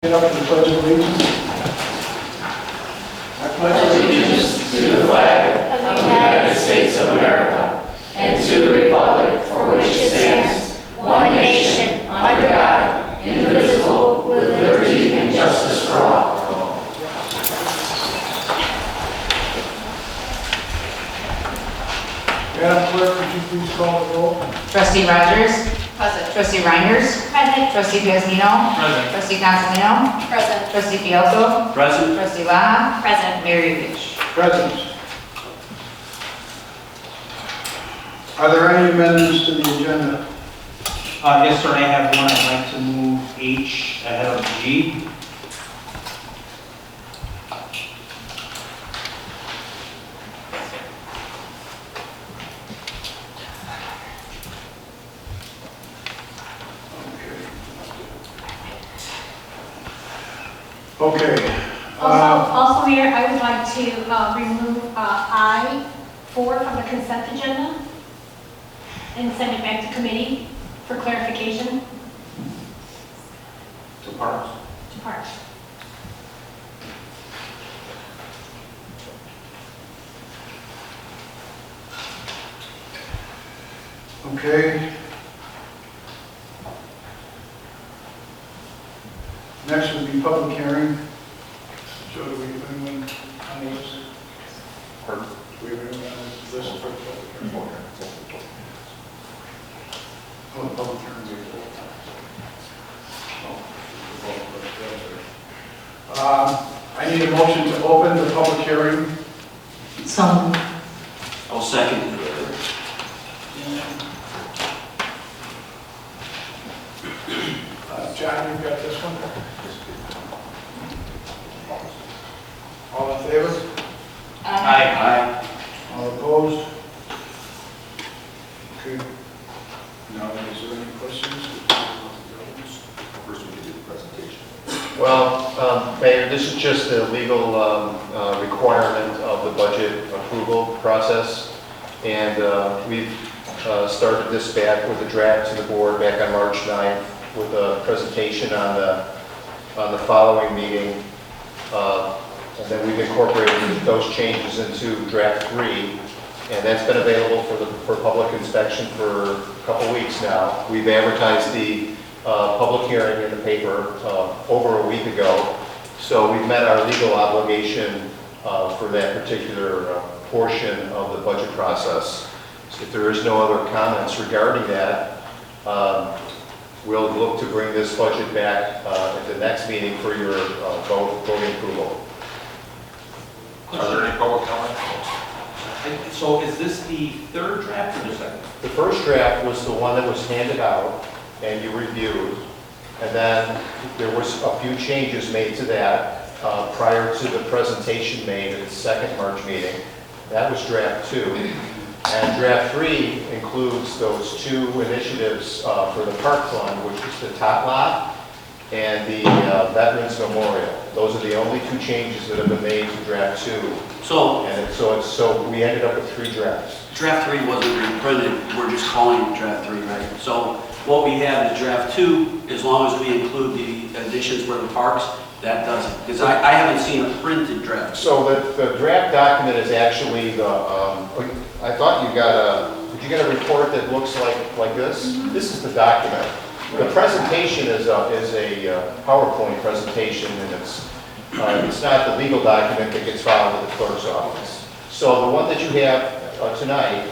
Get up to the Pledge of Allegiance. I pledge allegiance to the flag of the United States of America and to the republic for which it stands, one nation, under God, indivisible, with liberty and justice for all. Madam Clerk, would you please call the roll? Trustee Rogers? Present. Trustee Reinders? Present. Trustee Piaznino? Present. Trustee Consolino? Present. Trustee Fielko? Present. Trustee Laha? Present. Mayor Yurich? Present. Are there any amendments to the agenda? Yes, sir, I have one. I'd like to move H ahead of G. Okay. Also, Mayor, I would like to remove I-4 from the consent agenda and send it back to committee for clarification To Parks. to Parks. Okay. Next would be public hearing. Joe, do we have anyone on the list? Pardon? Do we have anyone on the list for public hearing? Oh, the public hearing is I need a motion to open the public hearing. So. I'll second. John, you've got this one? All in favor? Aye. All opposed? Okay. Now, is there any questions? First, we can do the presentation. Well, Mayor, this is just a legal requirement of the budget approval process, and we've started this back with a draft to the board back on March 9th with a presentation on the following meeting, and then we've incorporated those changes into draft 3, and that's been available for public inspection for a couple weeks now. We've advertised the public hearing in the paper over a week ago, so we've met our legal obligation for that particular portion of the budget process. So if there is no other comments regarding that, we'll look to bring this budget back at the next meeting for your voting approval. Are there any public comments? So is this the third draft or the second? The first draft was the one that was handed out and you reviewed, and then there was a few changes made to that prior to the presentation made at the second March meeting. That was draft 2. And draft 3 includes those 2 initiatives for the Park Fund, which is the Tot Lot and the Veterans Memorial. Those are the only 2 changes that have been made to draft 2. So And so we ended up with 3 drafts. draft 3 wasn't reprinted, we're just calling it draft 3, right? So what we have in draft 2, as long as we include the additions for the parks, that doesn't. Because I haven't seen a printed draft. So the draft document is actually the, I thought you got did you get a report that looks like this? Mm-hmm. This is the document. The presentation is a PowerPoint presentation, and it's not the legal document that gets filed with the clerk's office. So the one that you have tonight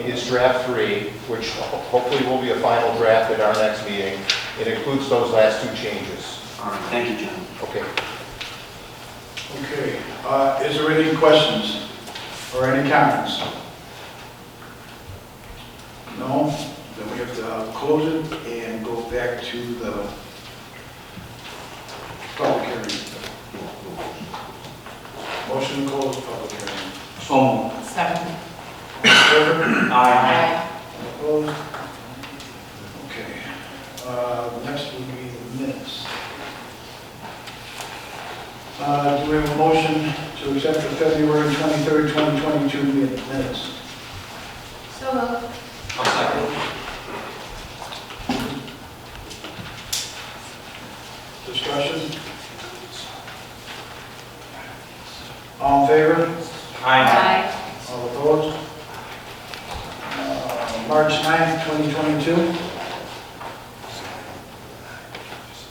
is draft 3, which hopefully will be a final draft at our next meeting. It includes those last 2 changes. All right, thank you, John. Okay. Okay. Is there any questions or any comments? No? Then we have to close it and go back to the public hearing. Motion to close the public hearing. So moved. Second. All in favor? Aye. All opposed? Okay. Next will be the minutes. Do we have a motion to accept the February 23rd, 2022 minutes? So moved. I'll second. Discussion? All in favor? Aye. All opposed? March 9th, 2022.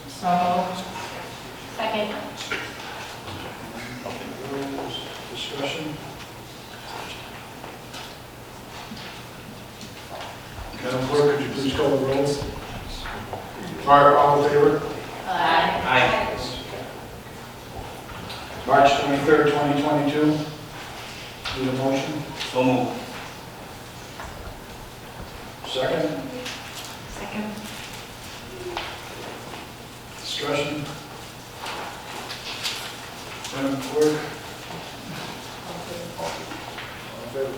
So moved. Second. Discussion? Madam Clerk, could you please call the roll? All in favor? Aye. March 23rd, 2022. Need a motion? So moved. Second? Second. Discussion? Madam Clerk? All in favor?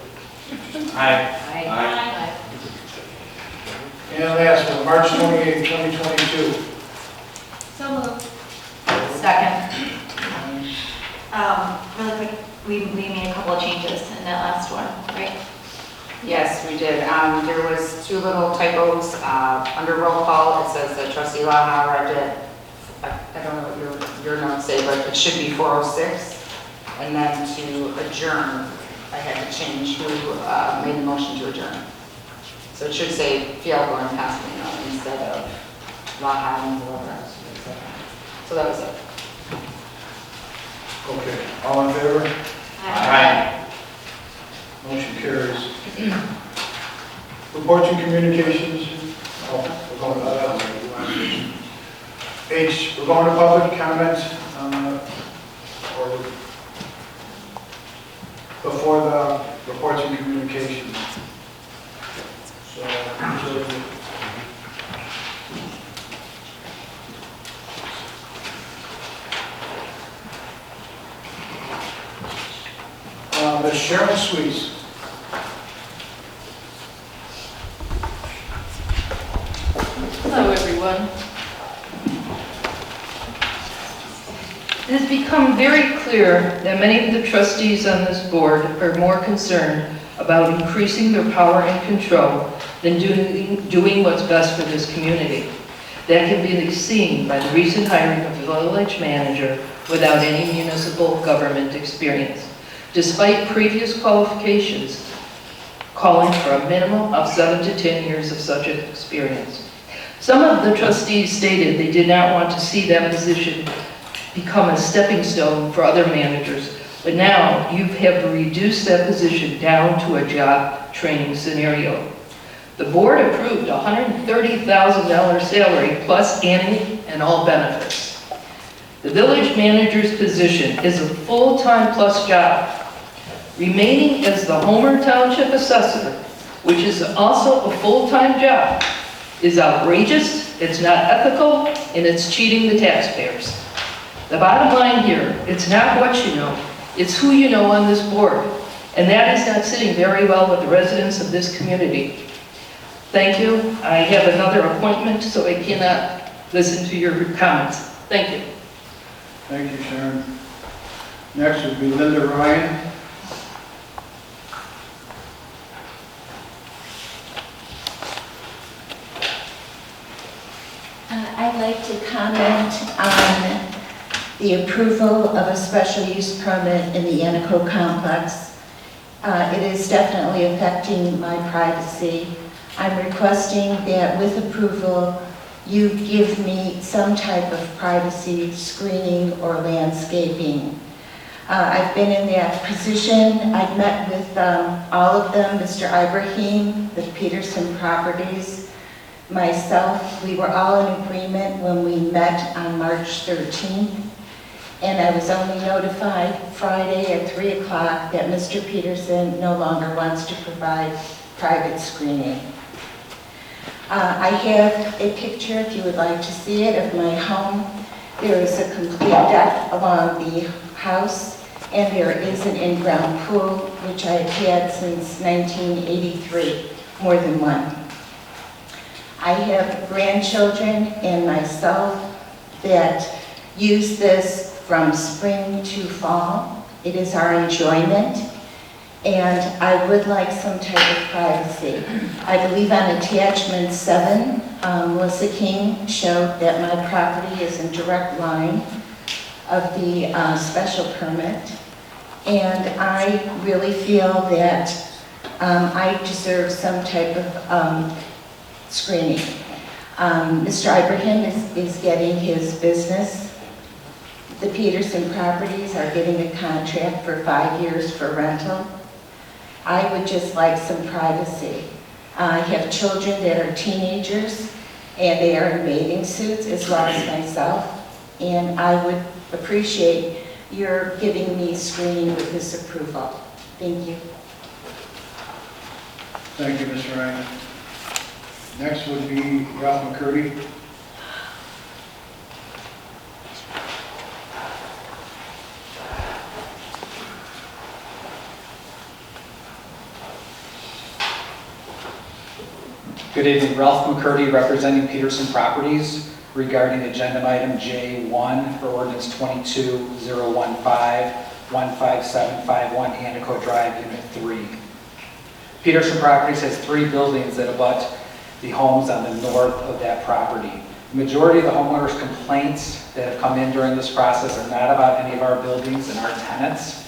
Aye. Aye. And last one, March 28th, 2022. So moved. Second. Really quick, we made a couple of changes in that last one, right? Yes, we did. There was two little typos. Under roll call, it says that trustee Laha read it. I don't know what your notes say, but it should be 4:06. And then to adjourn, I had to change who made the motion to adjourn. So it should say Fialco and Pasquino instead of Laha and whoever else. So that was it. Okay, all in favor? Aye. Motion carries. Reports and communications. Oh, we're going to that. H, we're going to public comment, or before the reports and communications. So, Ms. Sharon Sweets. Hello, everyone. It has become very clear that many of the trustees on this board are more concerned about increasing their power and control than doing what's best for this community. That can be seen by the recent hiring of a village manager without any municipal government experience, despite previous qualifications calling for a minimum of 7 to 10 years of such experience. Some of the trustees stated they did not want to see that position become a stepping stone for other managers, but now you have reduced that position down to a job training scenario. The board approved a $130,000 salary plus annual and all benefits. The village manager's position is a full-time plus job. Remaining as the Homer Township assessor, which is also a full-time job, is outrageous, it's not ethical, and it's cheating the taxpayers. The bottom line here, it's not what you know, it's who you know on this board, and that is not sitting very well with the residents of this community. Thank you. I have another appointment, so I cannot listen to your comments. Thank you. Thank you, Sharon. Next would be Linda Ryan. I'd like to comment on the approval of a special use permit in the Anaco complex. It is definitely affecting my privacy. I'm requesting that with approval, you give me some type of privacy screening or landscaping. I've been in that position. I've met with all of them, Mr. Ibrahim, the Peterson Properties, myself. We were all in agreement when we met on March 13th. And I was only notified Friday at 3 o'clock that Mr. Peterson no longer wants to provide private screening. I have a picture, if you would like to see it, of my home. There is a complete deck along the house, and there is an in-ground pool, which I have had since 1983, more than one. I have grandchildren and myself that use this from spring to fall. It is our enjoyment, and I would like some type of privacy. I believe on attachment 7 Melissa King showed that my property is in direct line of the special permit. And I really feel that I deserve some type of screening. Mr. Ibrahim is getting his business. The Peterson properties are getting a contract for 5 years for rental. I would just like some privacy. I have children that are teenagers, and they are in bathing suits as well as myself, and I would appreciate your giving me screening with this approval. Thank you. Thank you, Ms. Ryan. Next would be Ralph McCurdy. Good evening, Ralph McCurdy representing Peterson Properties regarding agenda item J1 for ordinance 22015, 15751 Antico Drive, Unit 3. Peterson Properties has 3 buildings that abut the homes on the north of that property. The majority of the homeowners' complaints that have come in during this process are not about any of our buildings and our tenants.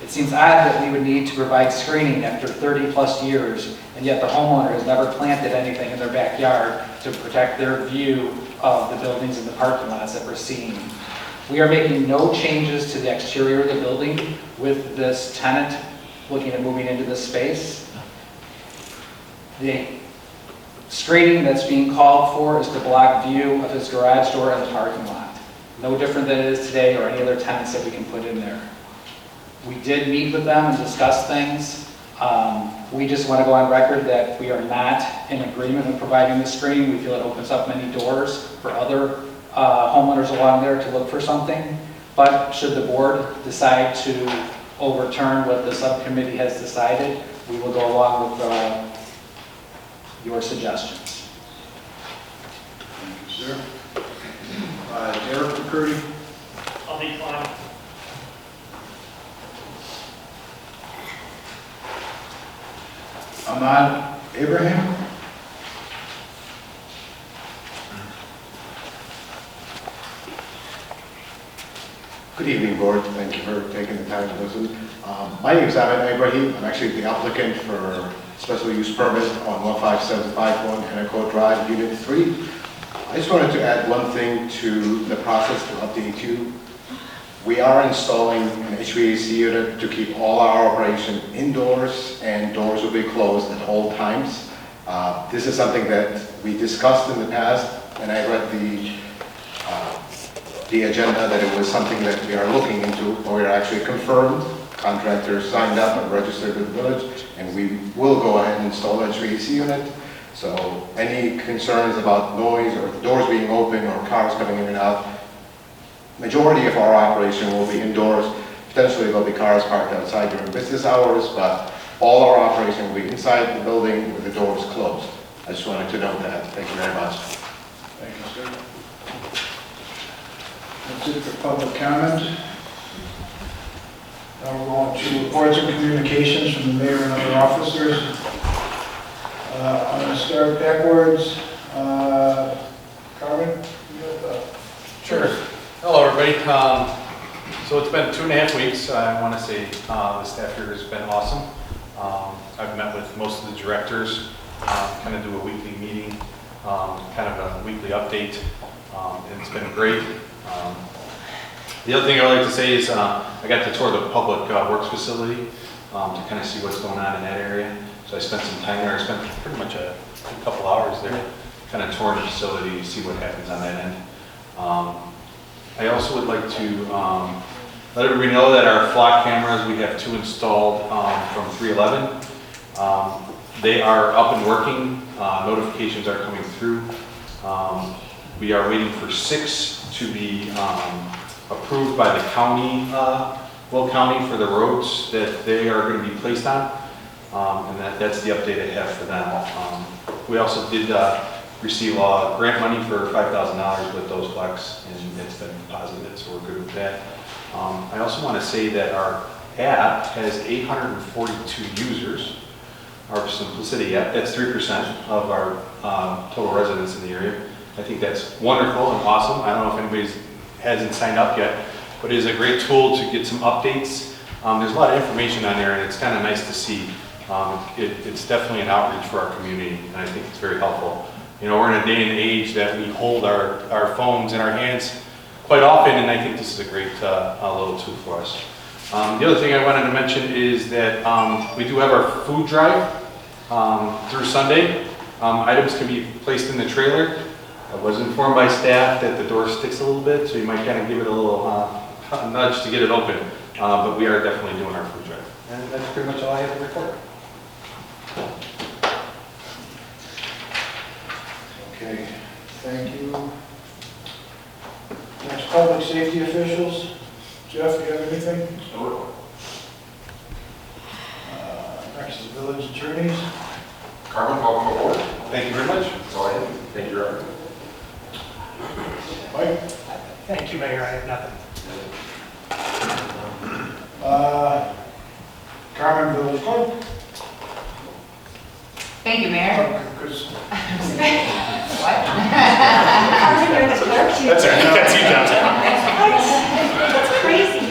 It seems odd that we would need to provide screening after 30-plus years, and yet the homeowner has never planted anything in their backyard to protect their view of the buildings and the parking lots that we're seeing. We are making no changes to the exterior of the building with this tenant looking at moving into this space. The screening that's being called for is to block view of his garage door and the parking lot. No different than it is today or any other tenants that we can put in there. We did meet with them and discuss things. We just want to go on record that we are not in agreement with providing the screening. We feel it opens up many doors for other homeowners along there to look for something. But should the board decide to overturn what the subcommittee has decided, we will go along with your suggestions. Thank you, sir. Derek McCurdy. I'll decline. Ahmad Abraham. Good evening, board. Thank you for taking the time to listen. My name is Ahmed Ibrahim. I'm actually the applicant for special use permit on 15751 Antico Drive, Unit 3. I just wanted to add one thing to the process to update you. We are installing an HVAC unit to keep all our operation indoors, and doors will be closed at all times. This is something that we discussed in the past, and I read the agenda that it was something that we are looking into, or we are actually confirmed. Contractors signed up and registered with the village, and we will go ahead and install an HVAC unit. So any concerns about noise or doors being open or cars coming in and out, majority of our operation will be indoors. Potentially there'll be cars parked outside during business hours, but all our operation will be inside the building with the doors closed. I just wanted to note that. Thank you very much. Thank you, sir. That's it for public comment. Now we're going to reports and communications from the mayor and other officers. I'm going to start backwards. Carmen, you have the... Sure. Hello, everybody. So it's been 2.5 weeks. I want to say the staff here has been awesome. I've met with most of the directors, kind of do a weekly meeting, kind of a weekly update, and it's been great. The other thing I'd like to say is I got to tour the public works facility to kind of see what's going on in that area. So I spent some time there. I spent pretty much a couple hours there, kind of touring the facility to see what happens on that end. I also would like to let everybody know that our flock cameras, we have 2 installed from 311. They are up and working. Notifications are coming through. We are waiting for 6 to be approved by the county, Will County, for the roads that they are going to be placed on. And that's the update I have for them. We also did receive grant money for $5,000 with those flex, and it's been positive, so we're good with that. I also want to say that our app has 842 users, our Simplicity app. That's 3% of our total residents in the area. I think that's wonderful and awesome. I don't know if anybody hasn't signed up yet, but it is a great tool to get some updates. There's a lot of information on there, and it's kind of nice to see. It's definitely an outreach for our community, and I think it's very helpful. You know, we're in a day and age that we hold our phones in our hands quite often, and I think this is a great little tool for us. The other thing I wanted to mention is that we do have our food drive through Sunday. Items can be placed in the trailer. I was informed by staff that the door sticks a little bit, so you might kind of give it a little nudge to get it open. But we are definitely doing our food drive. And that's pretty much all I have to report. Okay, thank you. Next, public safety officials. Jeff, do you have anything? No. Next is village attorneys. Carmen, welcome aboard. Thank you very much. That's all I have. Thank you, Robert. Mike? Thank you, Mayor, I have nothing. Carmen, village clerk. Thank you, Mayor. Chris. What? Carmen, you're the clerk. That's you, Johnson. That's crazy.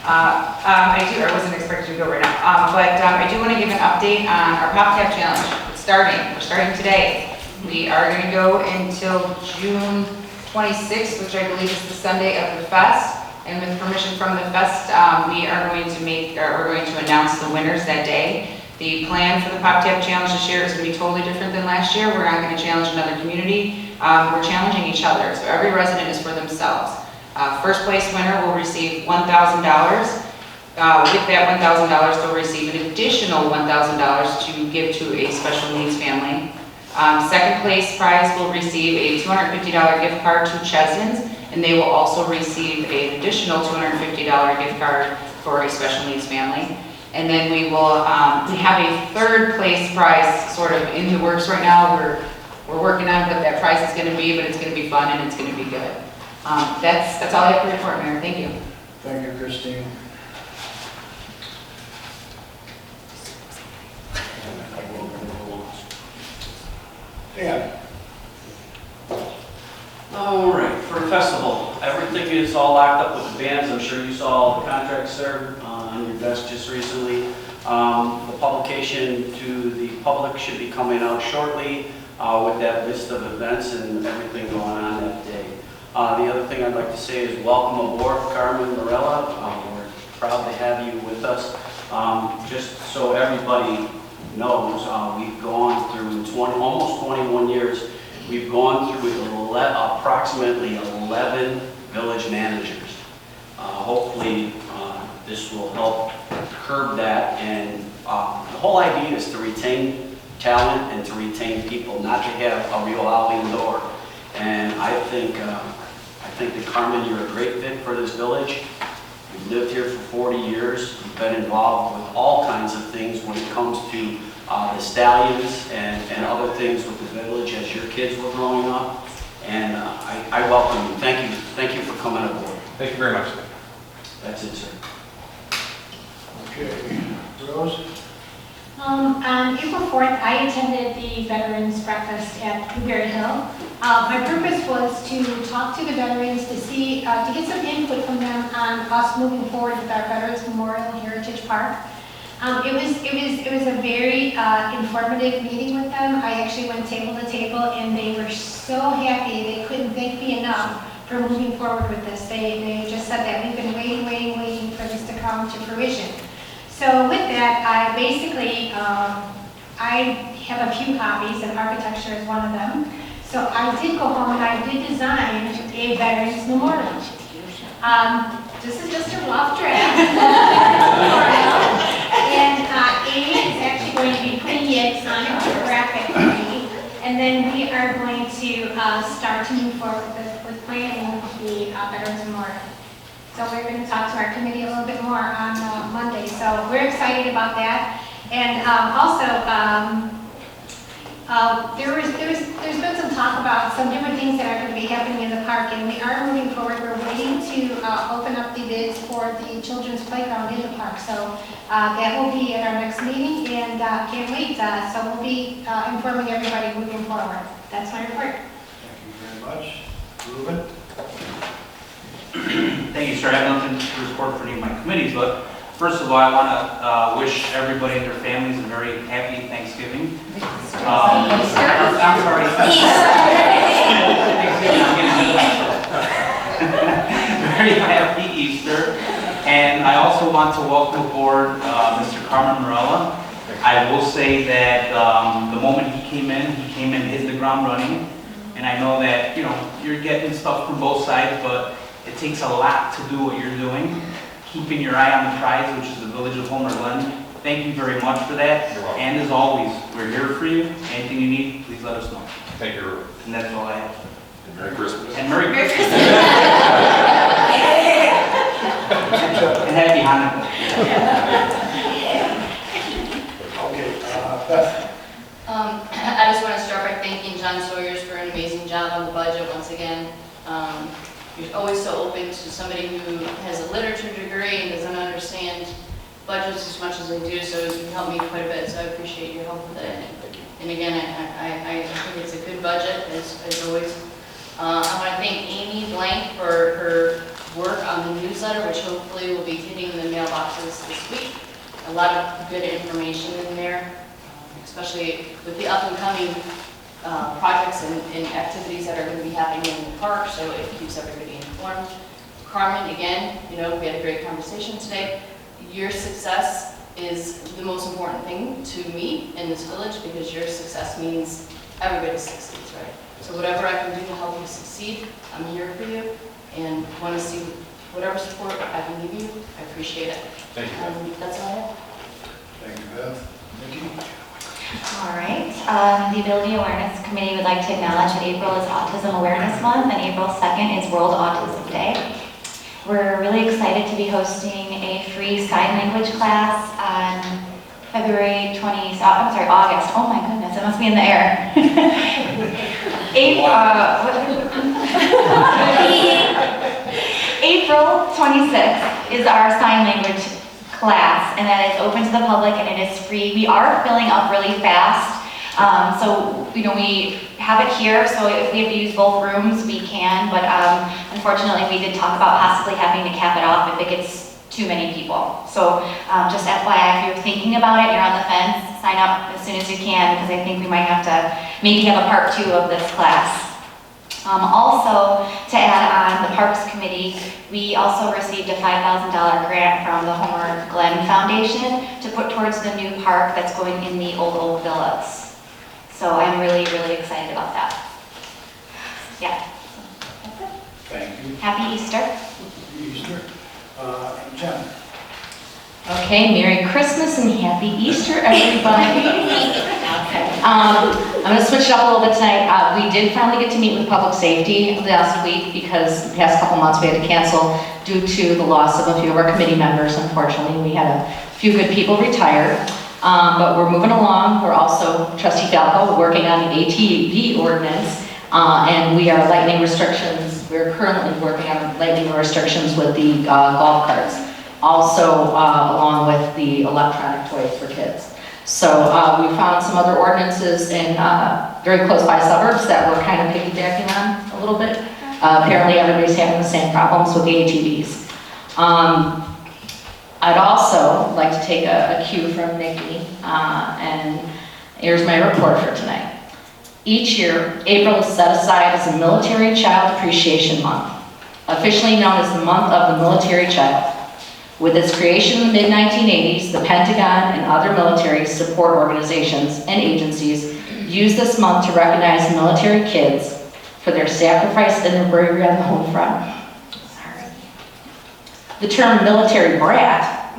I wasn't expecting to go right now, but I do want to give an update on our Pop Tap Challenge. It's starting, we're starting today. We are going to go until June 26th, which I believe is the Sunday of the fest. And with permission from the fest, we are going to announce the winners that day. The plan for the Pop Tap Challenge this year is going to be totally different than last year. We're not going to challenge another community. We're challenging each other, so every resident is for themselves. First place winner will receive $1,000. With that $1,000, they'll receive an additional $1,000 to give to a special needs family. Second place prize will receive a $250 gift card to Chesnan's, and they will also receive an additional $250 gift card for a special needs family. And then we will, we have a third place prize sort of in the works right now. We're working on what that prize is going to be, but it's going to be fun and it's going to be good. That's all I have to report, Mayor. Thank you. Thank you, Christine. Dan? All right, for the festival, everything is all locked up with the bands. I'm sure you saw all the contracts served on your desk just recently. The publication to the public should be coming out shortly with that list of events and everything going on that day. The other thing I'd like to say is welcome aboard, Carmen Morella. We're proud to have you with us. Just so everybody knows, we've gone through almost 21 years. We've gone through approximately 11 village managers. Hopefully, this will help curb that. And the whole idea is to retain talent and to retain people, not to have a revolving door. And I think that Carmen, you're a great fit for this village. You've lived here for 40 years. You've been involved with all kinds of things when it comes to the stallions and other things with the village as your kids were growing up. And I welcome you. Thank you for coming aboard. Thank you very much. That's it, sir. Okay. Rose? On April 4th, I attended the Veterans Breakfast at Blueberry Hill. My purpose was to talk to the veterans to see, to get some input from them on us moving forward with our Veterans Memorial and Heritage Park. It was a very informative meeting with them. I actually went table to table, and they were so happy. They couldn't thank me enough for moving forward with this. They just said that we've been waiting for this to come to fruition. So with that, I basically, I have a few hobbies, and architecture is one of them. So I did go home and I did design a Veterans Memorial. This is just a rough draft. And Amy is actually going to be putting it on a graphic for me. And then we are going to start to move forward with planning the Veterans Memorial. So we're going to talk to our committee a little bit more on Monday. So we're excited about that. And there's been some talk about some different things that are going to be happening in the park, and we are moving forward. We're waiting to to open up the bids for the children's playground in the park. So that will be at our next meeting, and can't wait. So we'll be informing everybody moving forward. That's my report. Thank you very much. Ruben? Thank you, sir. I have nothing to report for any of my committees, but first of all, I want to wish everybody and their families a very happy Thanksgiving. I'm sorry. Very happy Easter. And I also want to welcome aboard Mr. Carmen Morella. I will say that the moment he came in, hit the ground running. And I know that, you're getting stuff from both sides, but it takes a lot to do what you're doing. Keeping your eye on the prize, which is the Village of Homer Glen. Thank you very much for that. You're welcome. And as always, we're here for you. Anything you need, please let us know. Thank you, Ruben. And that's all I have. And Merry Christmas. And Merry Christmas. And Happy Hanukkah. Okay, Beth? I just want to start by thanking John Sawyers for an amazing job on the budget once again. You're always so open to somebody who has a literature degree and doesn't understand budgets as much as they do, so you helped me quite a bit, so I appreciate your help with it. And again, I think it's a good budget, as always. I want to thank Amy Blank for her work on the newsletter, which hopefully will be hitting the mailboxes this week. A lot of good information in there, especially with the up and coming projects and activities that are going to be happening in the park, so it keeps everybody informed. Carmen, again, we had a great conversation today. Your success is the most important thing to me in this village, because your success means everybody succeeds, right? So whatever I can do to help you succeed, I'm here for you, and want to see whatever support I can give you. I appreciate it. Thank you. That's all I have. Thank you, Beth. Nikki? All right, the Ability Awareness Committee would like to acknowledge that April is Autism Awareness Month and April 2nd is World Autism Day. We're really excited to be hosting a free sign language class on August. Oh my goodness, it must be in the air. April 26th is our sign language class, and that is open to the public and it is free. We are filling up really fast. So, we have it here, so if we have to use both rooms, we can, but unfortunately, we did talk about possibly having to cap it off if it gets too many people. So, just FYI, if you're thinking about it, you're on the fence, sign up as soon as you can, because I think we might have to maybe have a part 2 of this class. Also, to add on, the Parks Committee, we also received a $5,000 grant from the Homer Glen Foundation to put towards the new park that's going in the old villas. So I'm really, really excited about that. Yeah. That's it. Thank you. Happy Easter. Easter. Jen? Okay, Merry Christmas and Happy Easter, everybody. I'm going to switch it up a little bit tonight. We did finally get to meet with Public Safety last week because the past couple months we had to cancel due to the loss of a few of our committee members, unfortunately. We had a few good people retire, but we're moving along. We're also, Trustee Falco, working on the ATV ordinance, and we are lightening restrictions. We're currently working on lightening restrictions with the golf carts, also along with the electronic toys for kids. So we found some other ordinances in very close by suburbs that we're kind of piggybacking on a little bit. Apparently everybody's having the same problems with the ATVs. I'd also like to take a cue from Nikki, and here's my report for tonight. Each year, April is set aside as a Military Child Appreciation Month, officially known as the Month of the Military Child. With its creation in the mid-1980s, the Pentagon and other military support organizations and agencies use this month to recognize military kids for their sacrifice and their bravery on the home front. The term military brat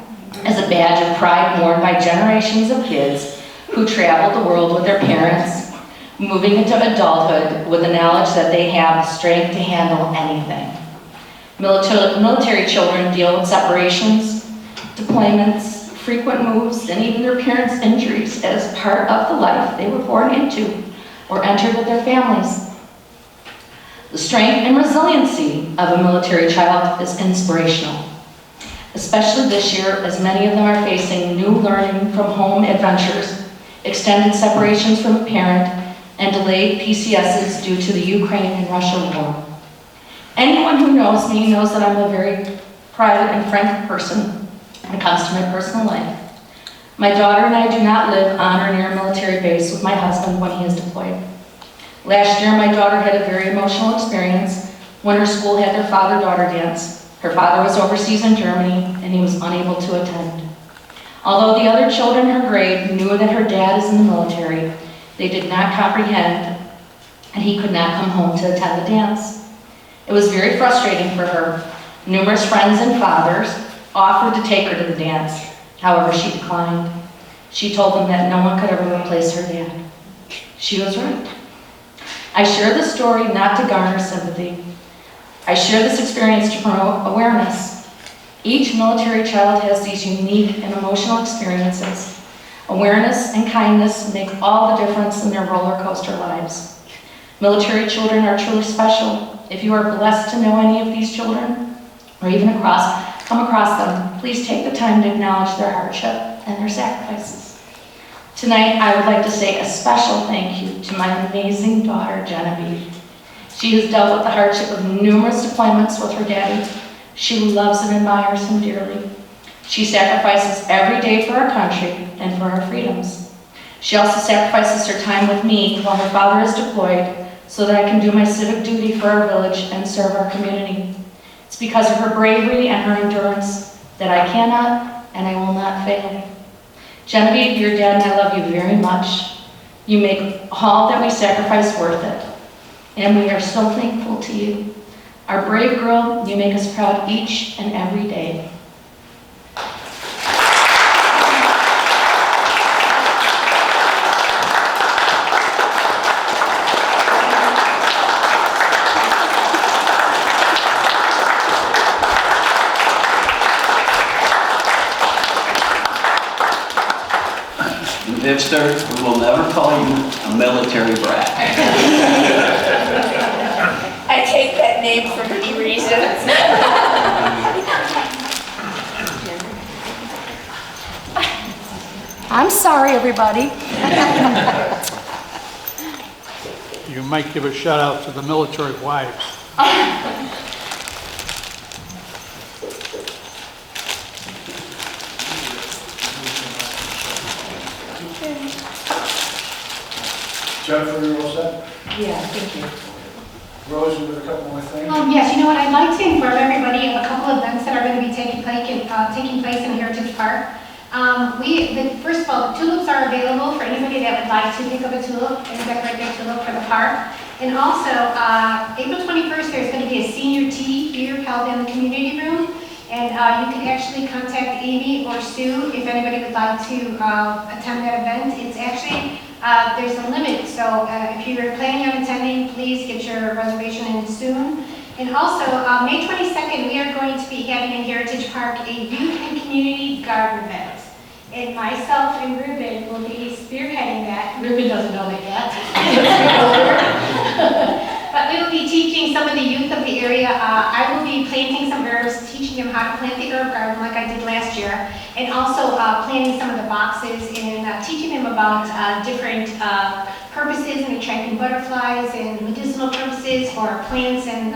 is a badge of pride worn by generations of kids who traveled the world with their parents, moving into adulthood with the knowledge that they have the strength to handle anything. Military children deal with separations, deployments, frequent moves, and even their parents' injuries as part of the life they were born into or entered with their families. The strength and resiliency of a military child is inspirational, especially this year as many of them are facing new learning from home adventures, extended separations from a parent, and delayed PCSs due to the Ukraine and Russia war. Anyone who knows me knows that I'm a very private and frank person when it comes to my personal life. My daughter and I do not live on or near a military base with my husband when he is deployed. Last year, my daughter had a very emotional experience when her school had their father-daughter dance. Her father was overseas in Germany and he was unable to attend. Although the other children in her grade knew that her dad is in the military, they did not comprehend and he could not come home to attend the dance. It was very frustrating for her. Numerous friends and fathers offered to take her to the dance. However, she declined. She told them that no one could ever replace her dad. She was right. I share this story not to garner sympathy. I share this experience to promote awareness. Each military child has these unique and emotional experiences. Awareness and kindness make all the difference in their roller coaster lives. Military children are truly special. If you are blessed to know any of these children, or even come across them, please take the time to acknowledge their hardship and their sacrifices. Tonight, I would like to say a special thank you to my amazing daughter, Genevieve. She has dealt with the hardship of numerous deployments with her daddy. She loves and admires him dearly. She sacrifices every day for our country and for our freedoms. She also sacrifices her time with me while her father is deployed so that I can do my civic duty for our village and serve our community. It's because of her bravery and her endurance that I cannot and I will not fail. Genevieve, your dad and I love you very much. You make all that we sacrifice worth it. And we are so thankful to you. Our brave girl, you make us proud each and every day. Hipster, we will never call you a military brat. I take that name for many reasons. I'm sorry, everybody. You might give a shout out to the military wives. Jennifer, you're all set? Yeah, thank you. Rose, you with a couple more things? Yes, you know what, I'd like to inform everybody of a couple of events that are going to be taking place in Heritage Park. First of all, the tulips are available for anybody that would like to pick up a tulip and decorate their tulip for the park. And also, April 21st, there's going to be a senior tea here held in the community room. And you can actually contact Amy or Sue if anybody would like to attend that event. It's actually, there's a limit, so if you're planning on attending, please get your reservation in soon. And also, May 22nd, we are going to be having in Heritage Park a youth and community garden event. And myself and Ruben will be spearheading that. Ruben doesn't know that yet. But we will be teaching some of the youth of the area. I will be planting some herbs, teaching them how to plant the herb garden like I did last year, and also planting some of the boxes and teaching them about different purposes and attracting butterflies and medicinal purposes for plants and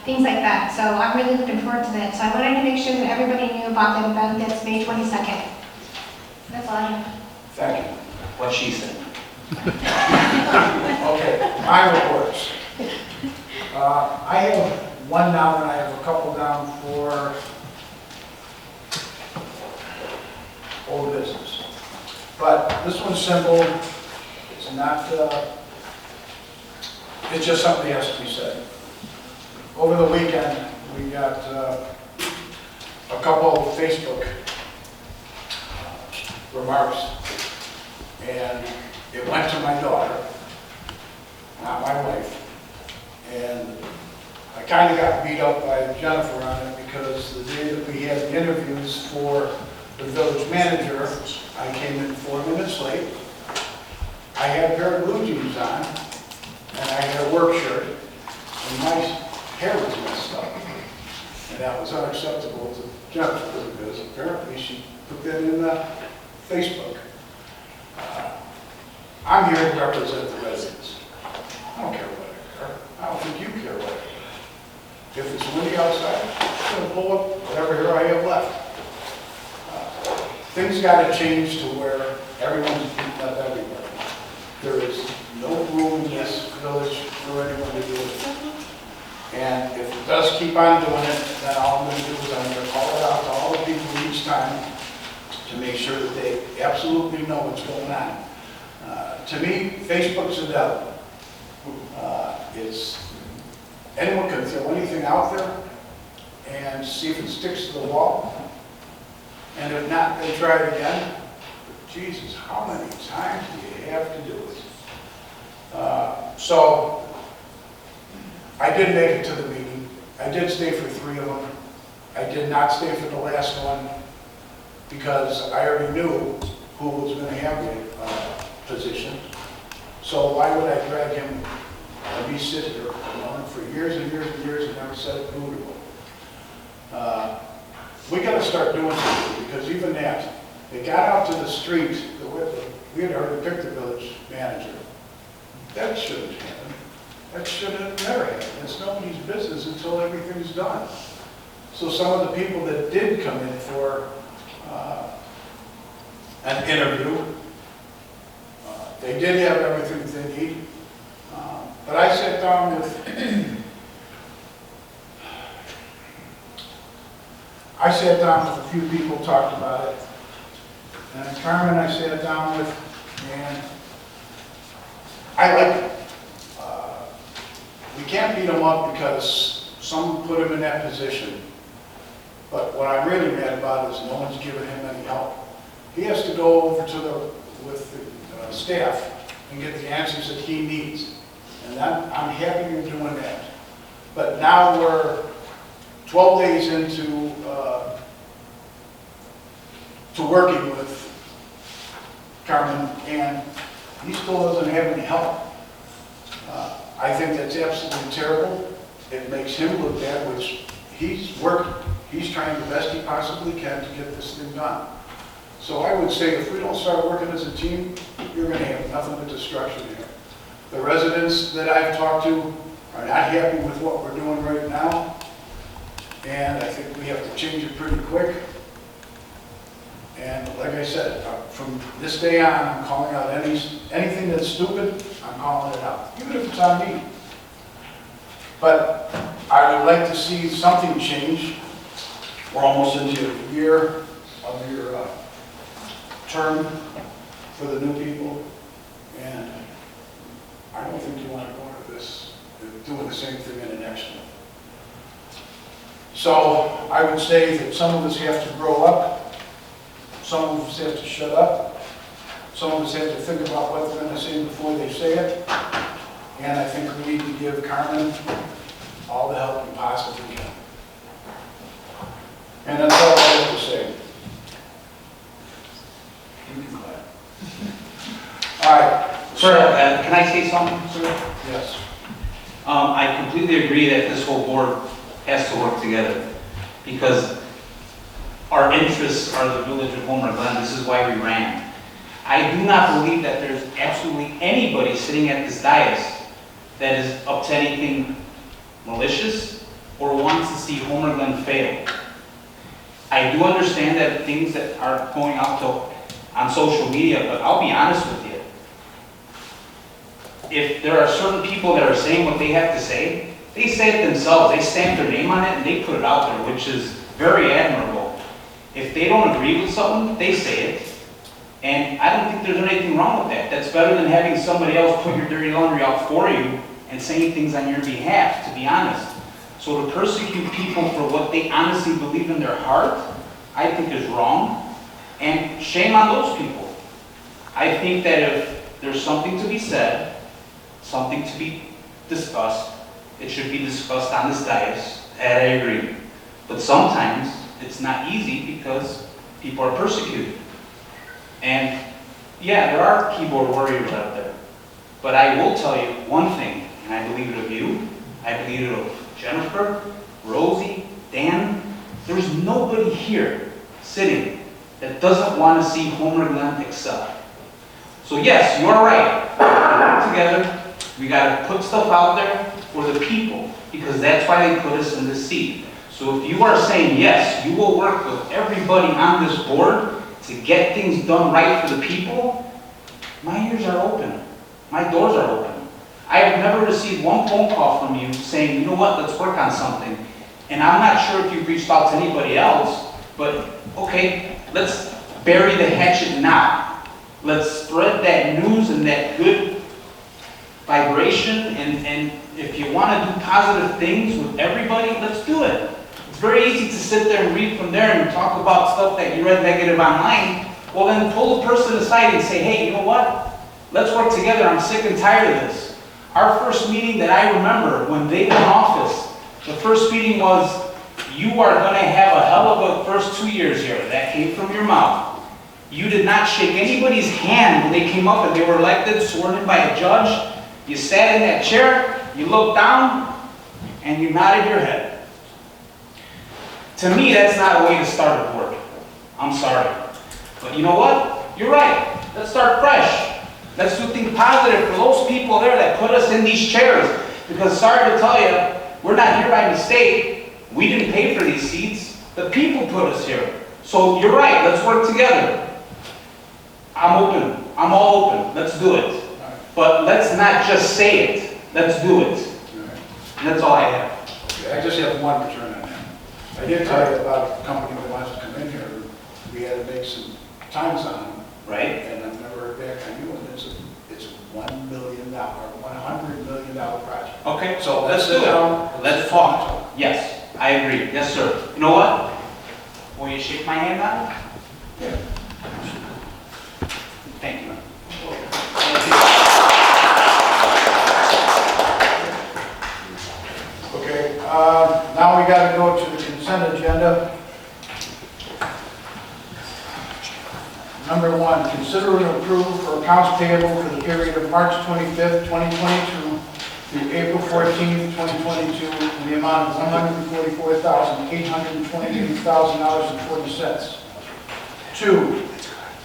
things like that. So I'm really looking forward to that. So I wanted to make sure that everybody knew about that event. That's May 22nd. That's all I have. Thank you. What she said. Okay, my reports. I have one down and I have a couple down for old business. But this one's simple. It's not, it's just something that has to be said. Over the weekend, we got a couple of Facebook remarks, and it went to my daughter, not my wife. And I kind of got beat up by Jennifer on it because the day that we had the interviews for the village manager, I came in 4 minutes late. I had a pair of blue jeans on, and I had a work shirt. and my hair was messed up. And that was unacceptable to Jennifer, because apparently she put that in Facebook. I'm here to represent the residents. I don't care what I care. I don't think you care what I care. If it's windy outside, I'm going to blow up whatever hair I have left. Things got to change to where everyone's beating up everybody. There is no room in this village for anyone to do it. And if it does keep on doing it, then all I'm going to do is I'm going to call it out to all the people each time to make sure that they absolutely know what's going on. To me, Facebook's a devil. Anyone can throw anything out there and see if it sticks to the wall. And if not, they try it again. But Jesus, how many times do you have to do it? So I did make it to the meeting. I did stay for 3 of them. I did not stay for the last one because I already knew who was going to have the position. So why would I drag him and me sit here alone for years and years and years and never said a boo to him? We got to start doing something, because even that, they got out to the street. We had already picked the village manager. That shouldn't happen. That should have never happened. It's nobody's business until everything's done. So some of the people that did come in for an interview, they did have everything they need. But I sat down with a few people, talked about it. And Carmen I sat down with, and I like it. We can't beat them up because someone put him in that position. But what I'm really mad about is no one's giving him any help. He has to go over to with the staff and get the answers that he needs. And I'm happy you're doing that. But now we're 12 days into to working with Carmen, and he still doesn't have any help. I think that's absolutely terrible. It makes him look bad, which he's working. He's trying the best he possibly can to get this thing done. So I would say if we don't start working as a team, you're going to have nothing but destruction here. The residents that I've talked to are not happy with what we're doing right now, and I think we have to change it pretty quick. And like I said, from this day on, I'm calling out anything that's stupid, I'm calling it out, even if it's on me. But I would like to see something change. We're almost into a year of your term for the new people, and I don't think you want to go into this doing the same thing in the next one. So I would say that some of us have to grow up. Some of us have to shut up. Some of us have to think about what they're going to say before they say it. And I think we need to give Carmen all the help we possibly can. And that's all I have to say. You can clap. All right. Sir, can I say something, sir? Yes. I completely agree that this whole board has to work together, because our interests are the village of Homer Glen. This is why we ran. I do not believe that there's absolutely anybody sitting at this dais that is up to anything malicious or wants to see Homer Glen fail. I do understand that things that are going out on social media, but I'll be honest with you. If there are certain people that are saying what they have to say, they say it themselves. They stamp their name on it and they put it out there, which is very admirable. If they don't agree with something, they say it. And I don't think there's anything wrong with that. That's better than having somebody else put your dirty laundry out for you and saying things on your behalf, to be honest. So to persecute people for what they honestly believe in their heart, I think is wrong. And shame on those people. I think that if there's something to be said, something to be discussed, it should be discussed on this dais, and I agree. But sometimes it's not easy because people are persecuted. And yeah, there are keyboard warriors out there. But I will tell you one thing, and I believe it of you, I bleeded over Jennifer, Rosie, Dan. There's nobody here sitting that doesn't want to see Homer Glen excel. So yes, you are right. We work together. We got to put stuff out there for the people because that's why they put us in this seat. So if you are saying yes, you will work with everybody on this board to get things done right for the people, my ears are open. My doors are open. I have never received one phone call from you saying, you know what, let's work on something. And I'm not sure if you've reached out to anybody else, but okay, let's bury the hatchet now. Let's spread that news and that good vibration, and if you want to do positive things with everybody, let's do it. It's very easy to sit there and read from there and talk about stuff that you read negative online. Well, then pull a person aside and say, hey, you know what? Let's work together. I'm sick and tired of this. Our first meeting that I remember when they were in office, the first meeting was, you are going to have a hell of a first 2 years here. That came from your mouth. You did not shake anybody's hand when they came up and they were elected, sworn in by a judge. You sat in that chair, you looked down, and you nodded your head. To me, that's not a way to start a board. I'm sorry. But you know what? You're right. Let's start fresh. Let's do things positive for those people there that put us in these chairs. Because sorry to tell you, we're not here by mistake. We didn't pay for these seats. The people put us here. So you're right. Let's work together. I'm open. I'm all open. Let's do it. But let's not just say it. Let's do it. And that's all I have. Okay, I just have one return on that. I did tell you about a company that wants to come in here. We had to make some times on them. Right? And I've never heard back on you, and it's a $1 million, $100 million project. Okay. So let's do it. Let's talk. Yes, I agree. Yes, sir. You know what? Will you shake my hand on it? Yeah. Thank you. Okay, now we got to go to the consent agenda. Number 1, consider and approve for accounts payable for the period of March 25th, 2022 through April 14th, 2022 in the amount of $144,828.40. 2,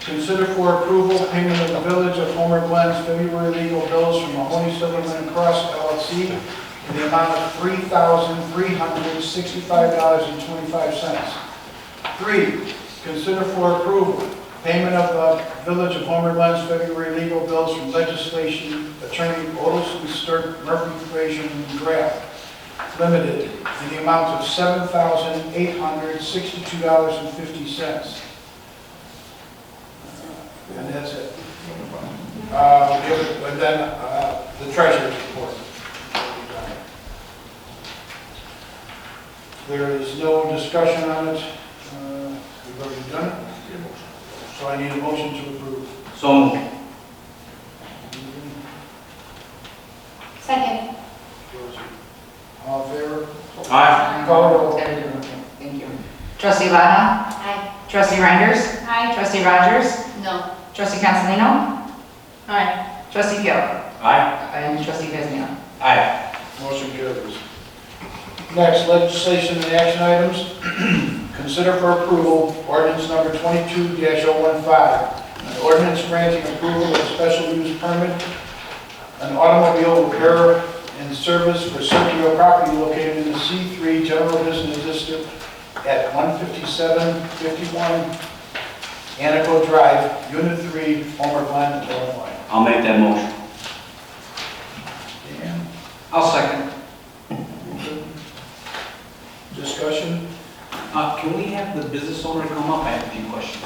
consider for approval payment of the Village of Homer Glen's February legal bills from Mahoney Silverman Cross LLC in the amount of $3,365.25. 3, consider for approval payment of the Village of Homer Glen's February legal bills from legislation attorney Autism Sturt Murphy Frazier and Graff Limited in the amount of $7,862.50. And that's it. And then the treasurer's report. There is no discussion on it. We've already done it. So I need a motion to approve. So moved. Second. All in favor? Aye. Call roll. Thank you. Trustee Lana? Aye. Trustee Reinders? Aye. Trustee Rogers? No. Trustee Cancelino? Aye. Trustee Gill? Aye. And Trustee Vezina? Aye. Motion carries. Next, legislation and action items. Consider for approval ordinance number 22-015. An ordinance granting approval of special use permit, an automobile repair and service for circular property located in the C3 General Business District at 15751 Anaco Drive, Unit 3, Homer Glen, Illinois. I'll make that motion. Dan? I'll second. Discussion? Can we have the business owner come up? I have a few questions.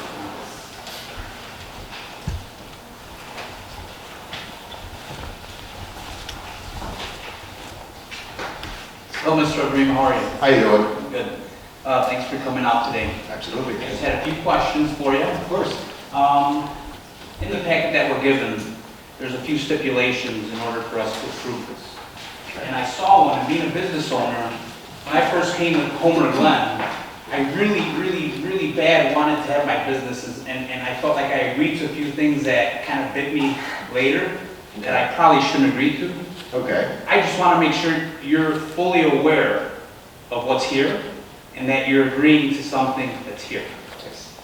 Hello, Mr. Abrim, how are you? How you doing? Good. Thanks for coming out today. Absolutely. I just had a few questions for you. Of course. In the packet that we're given, there's a few stipulations in order for us to approve this. And I saw one, being a business owner, when I first came to Homer Glen, I really bad wanted to have my businesses, and I felt like I agreed to a few things that kind of bit me later that I probably shouldn't agree to. Okay. I just want to make sure you're fully aware of what's here and that you're agreeing to something that's here.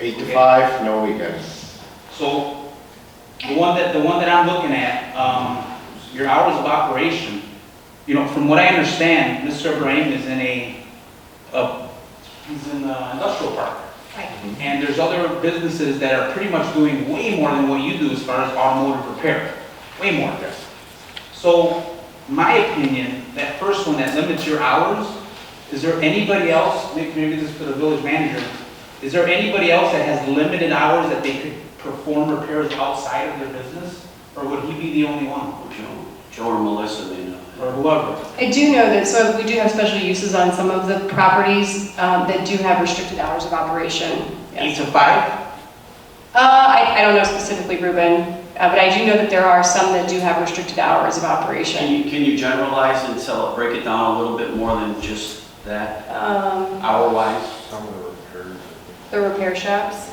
8 to 5, no weekends. So the one that I'm looking at, your hours of operation, you know, from what I understand, Mr. Ibrahim is in he's in an industrial park. Right. And there's other businesses that are pretty much doing way more than what you do as far as automotive repair. Way more. So, my opinion, that first one that limits your hours, is there anybody else, maybe this is for the village manager, is there anybody else that has limited hours that they could perform repairs outside of their business? Or would he be the only one? Joe or Melissa may know. Or whoever? I do know that, so we do have special uses on some of the properties that do have restricted hours of operation. 8 Yes. to 5? I don't know specifically, Ruben, but I do know that there are some that do have restricted hours of operation. Can you generalize and break it down a little bit more than just that, hour-wise? Some of the repairs, The repair shops,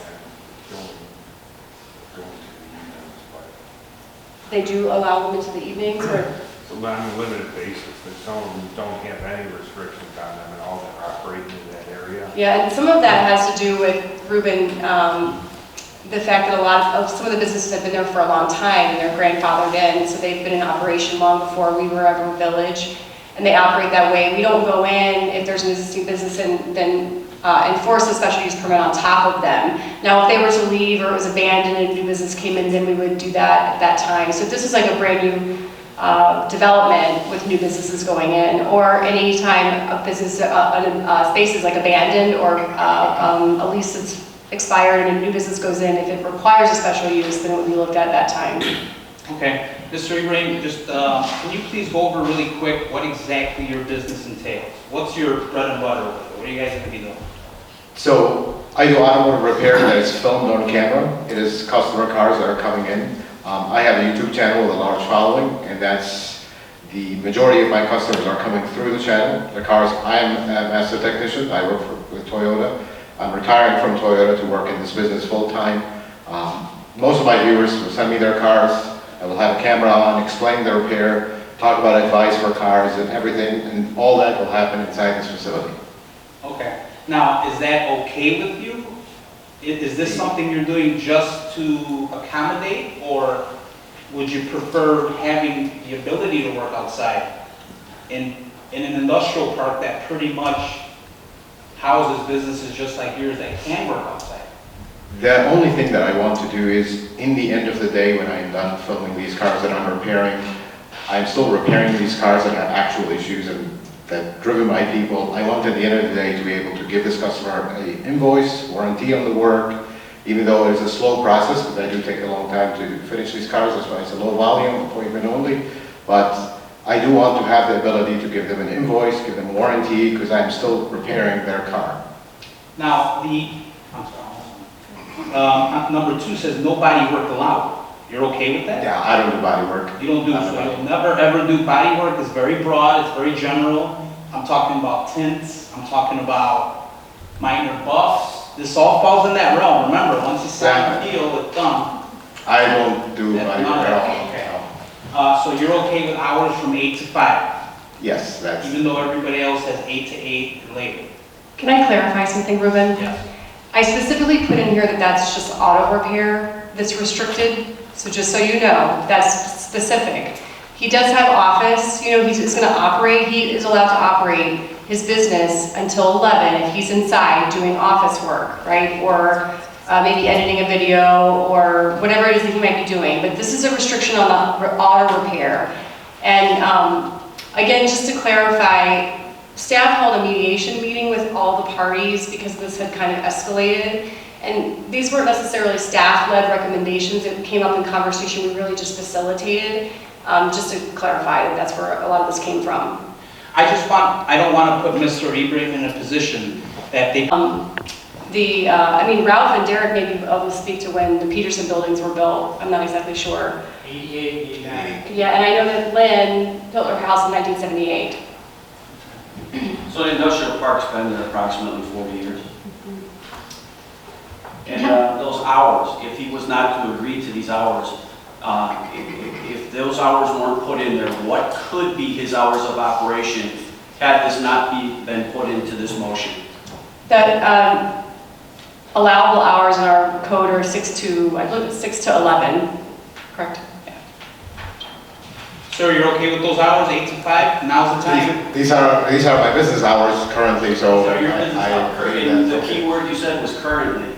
they do allow them into the evenings, or? So on a limited basis, but some of them don't have any restrictions on them and all that operate in that area. Yeah, and some of that has to do with, Ruben, the fact that a lot of some of the businesses have been there for a long time and they're grandfathered in, so they've been in operation long before we were ever a village, and they operate that way. We don't go in if there's an existing business and then enforce a special use permit on top of them. Now, if they were to leave or it was abandoned and a new business came in, then we would do that at that time. So if this is like a brand new development with new businesses going in, or any time a business space is like abandoned or a lease that's expired and a new business goes in, if it requires a special use, then it would be looked at that time. Okay. Mr. Ibrahim, just, can you please go over really quick what exactly your business entails? What's your bread and butter? What are you guys going to be doing? So I do automotive repair that is filmed on camera. It is customer cars that are coming in. I have a YouTube channel with a large following, and that's the majority of my customers are coming through the channel. The cars, I'm a master technician. I work with Toyota. I'm retiring from Toyota to work in this business full time. Most of my viewers will send me their cars. I will have a camera on, explain the repair, talk about advice for cars and everything, and all that will happen inside this facility. Okay. Now, is that okay with you? Is this something you're doing just to accommodate, or would you prefer having the ability to work outside in an industrial park that pretty much houses businesses just like yours that can work outside? The only thing that I want to do is, in the end of the day, when I'm done filming these cars that I'm repairing, I'm still repairing these cars that have actual issues and that driven by people. I want at the end of the day to be able to give this customer an invoice, warranty on the work, even though it's a slow process, because I do take a long time to finish these cars, that's why it's a low volume, appointment only. But I do want to have the ability to give them an invoice, give them warranty, because I'm still repairing their car. Now, number 2 says no body work allowed. You're okay with that? Yeah, I don't do body work. You don't do, so you'll never ever do body work. It's very broad, it's very general. I'm talking about tints, I'm talking about minor buffs. This all falls in that realm. Remember, once you sign the deal, it's done. I don't do body work at all. Okay. So you're okay with hours from 8 to 5? Yes, that's... Even though everybody else has 8 to 8 and later? Can I clarify something, Ruben? Yes. I specifically put in here that that's just auto repair that's restricted. So just so you know, that's specific. He does have office, you know, he's going to operate, he is allowed to operate his business until 11 if he's inside doing office work, right? Or maybe editing a video or whatever it is that he might be doing. But this is a restriction on the auto repair. And again, just to clarify, staff held a mediation meeting with all the parties because this had kind of escalated. And these weren't necessarily staff-led recommendations that came up in conversation, we really just facilitated, just to clarify that that's where a lot of this came from. I don't want to put Mr. Ibrahim in a position that they... I mean, Ralph and Derek may be able to speak to when the Peterson buildings were built, I'm not exactly sure. 88, 89. Yeah, and I know that Glen built her house in 1978. So the industrial park's been there approximately 40 years. And those hours, if he was not to agree to these hours, if those hours weren't put in there, what could be his hours of operation had this not been put into this motion? That allowable hours in our code are 6 to, I believe it's 6 to 11, correct? Yeah. Sir, you're okay with those hours, 8 to 5? Now's the time? These are my business hours currently, so So your business I hours, agree and that's the okay. key word you said was currently.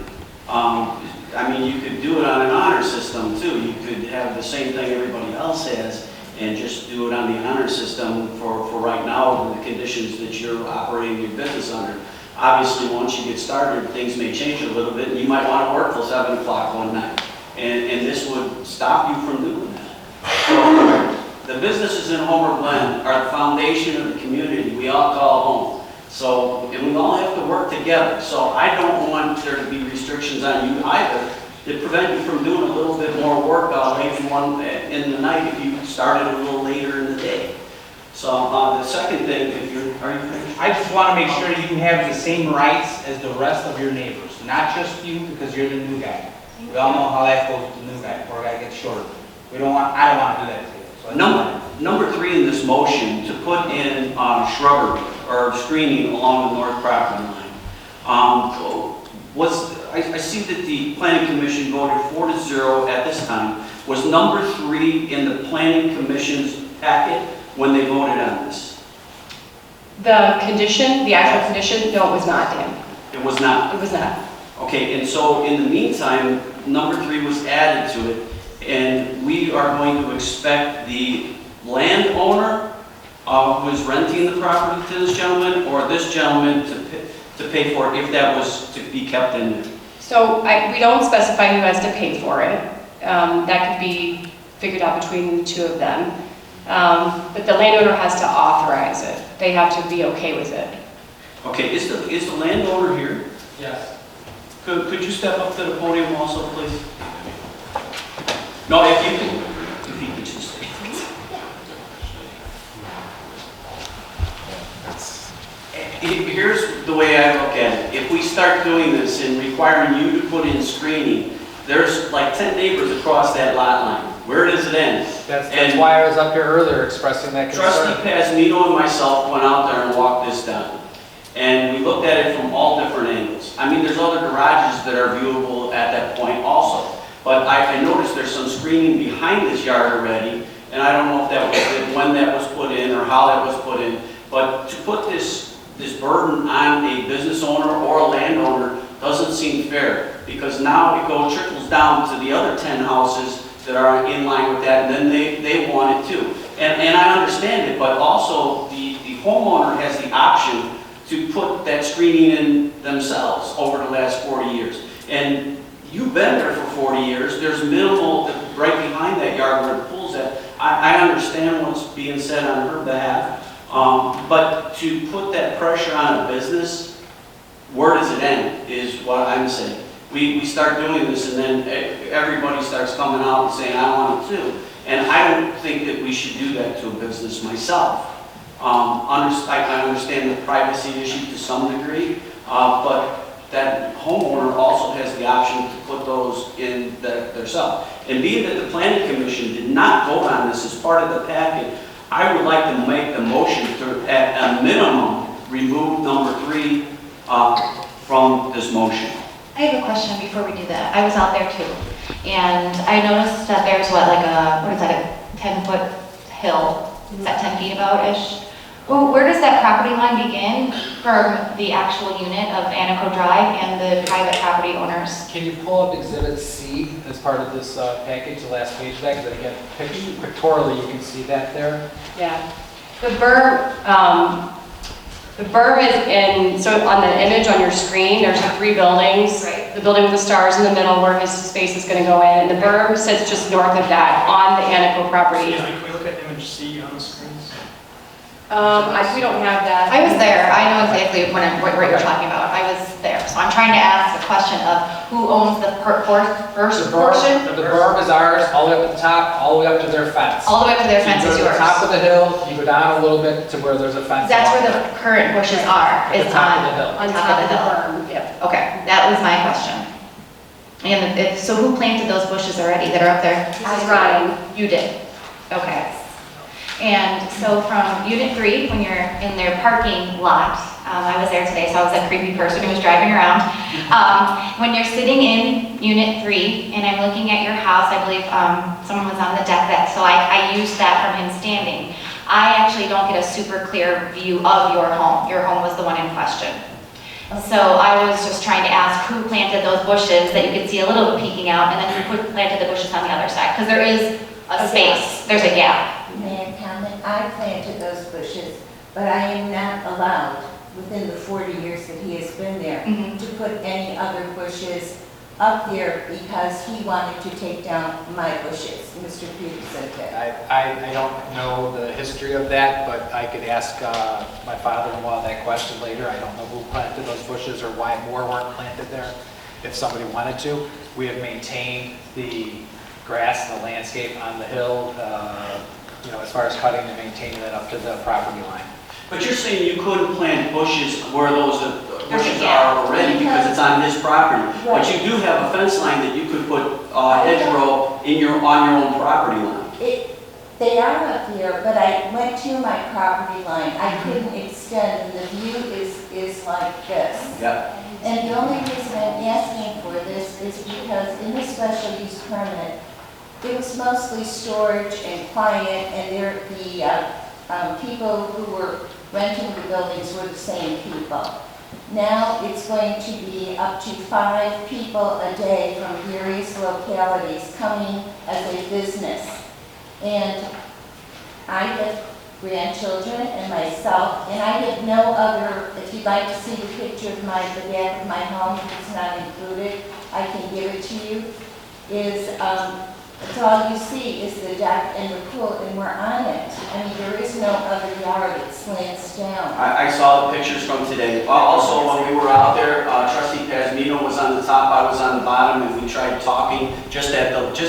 I mean, you could do it on an honor system too. You could have the same thing everybody else has and just do it on the honor system for right now, the conditions that you're operating your business under. Obviously, once you get started, things may change a little bit, and you might want to work till 7 o'clock one night. And this would stop you from doing that. So the businesses in Homer Glen are the foundation of the community we all call home. So, and we all have to work together. So I don't want there to be restrictions on you either that prevent you from doing a little bit more work late in the night if you started a little later in the day. So the second thing, are you finished? I just want to make sure you have the same rights as the rest of your neighbors, not just you because you're the new guy. We all know how that goes with the new guy. Poor guy gets shorter. I don't want to do that to you. So Number 3 in this motion, to put in shrubbery or screening along the north property line. I see that the planning commission voted 4-0 at this time. Was number 3 in the planning commission's packet when they voted on this? The condition, the actual condition, no, it was not, Dan. It was not? It was not. Okay, and so in the meantime, number 3 was added to it, and we are going to expect the landowner who is renting the property to this gentleman, or this gentleman to pay for it if that was to be kept in there. So we don't specify who has to pay for it. That could be figured out between the two of them. But the landowner has to authorize it. They have to be okay with it. Okay, is the landowner here? Yes. Could you step up to the podium also, please? No, if you could just. Here's the way I look at it. If we start doing this and requiring you to put in screening, there's like 10 neighbors across that lot line. Where does it end? That's why I was up here earlier expressing that concern. Trustee Pasmino and myself went out there and walked this down. And we looked at it from all different angles. I mean, there's other garages that are viewable at that point also. But I noticed there's some screening behind this yard already, and I don't know if that was when that was put in or how that was put in. But to put this burden on a business owner or a landowner doesn't seem fair, because now it trickles down to the other 10 houses that are in line with that, and then they want it too. And I understand it, but also the homeowner has the option to put that screening in themselves over the last 40 years. And you've been there for 40 years. There's minimal, right behind that yard where the pool's at. I understand what's being said on her behalf, but to put that pressure on a business, where does it end, is what I'm saying. We start doing this and then everybody starts coming out and saying, I want it too. And I don't think that we should do that to a business myself. I understand the privacy issue to some degree, but that homeowner also has the option to put those in themselves. And being that the planning commission did not vote on this as part of the packet, I would like to make the motion to, at a minimum, remove number 3 from this motion. I have a question before we do that. I was out there too, and I noticed that there's what is that, a 10-foot hill? Is that 10 feet about-ish? Well, where does that property line begin from the actual unit of Anaco Drive and the private property owners? Can you pull up Exhibit C as part of this package, the last page of that? Because again, pictorially you can see that there. Yeah. The berm is in, so on the image on your screen, there's 3 buildings. Right. The building with the stars in the middle where his space is going to go in. And the berm sits just north of that on the Anaco property. Can we look at image C on the screens? We don't have that. I was there. I know exactly what you're talking about. I was there. So I'm trying to ask the question of who owns the first portion? The berm is ours, all the way up at the top, all the way up to their fence. All the way up to their fence is You go to yours. the top of the hill, you go down a little bit to where there's a fence. That's along where there. the current bushes are, At is the top of the hill. on top of the hill. berm, yep. Okay, that was my question. And so who planted those bushes already that are up there? This is Ryan. You did. Okay. And so from Unit 3, when you're in their parking lot, I was there today, so I was that creepy person who was driving around. When you're sitting in Unit 3, and I'm looking at your house, I believe someone was on the deck that, so I used that from him standing. I actually don't get a super clear view of your home. Your home was the one in question. So I was just trying to ask who planted those bushes that you could see a little peeking out, and then who planted the bushes on the other side, because there is a space, there's a gap. May I comment? I planted those bushes, but I am not allowed, within the 40 years that he has been there, Mhm. to put any other bushes up there because he wanted to take down my bushes, Mr. Peterson did. I don't know the history of that, but I could ask my father-in-law that question later. I don't know who planted those bushes or why more weren't planted there, if somebody wanted to. We have maintained the grass and the landscape on the hill, as far as cutting and maintaining it up to the property line. But you're saying you couldn't plant bushes where those bushes Yeah. are already because it's on his property. But Right. you do have a fence line that you could put hedgerow on your own property line. They are up there, but I went to my property line. I couldn't extend, and the view is like this. Yeah. And the only reason I'm asking for this is because in the special use permit, it was mostly storage and quiet, and the people who were renting the buildings were the same people. Now it's going to be up to 5 people a day from various localities coming as a business. And I have grandchildren and myself, and I have no other, if you'd like to see the picture of the back of my home, if it's not included, I can give it to you, it's all you see is the deck and the pool, and we're on it. I mean, there is no other yard, it slants down. I saw the pictures from today. Also, when we were out there, Trustee Pazmino was on the top, I was on the bottom, and we tried talking just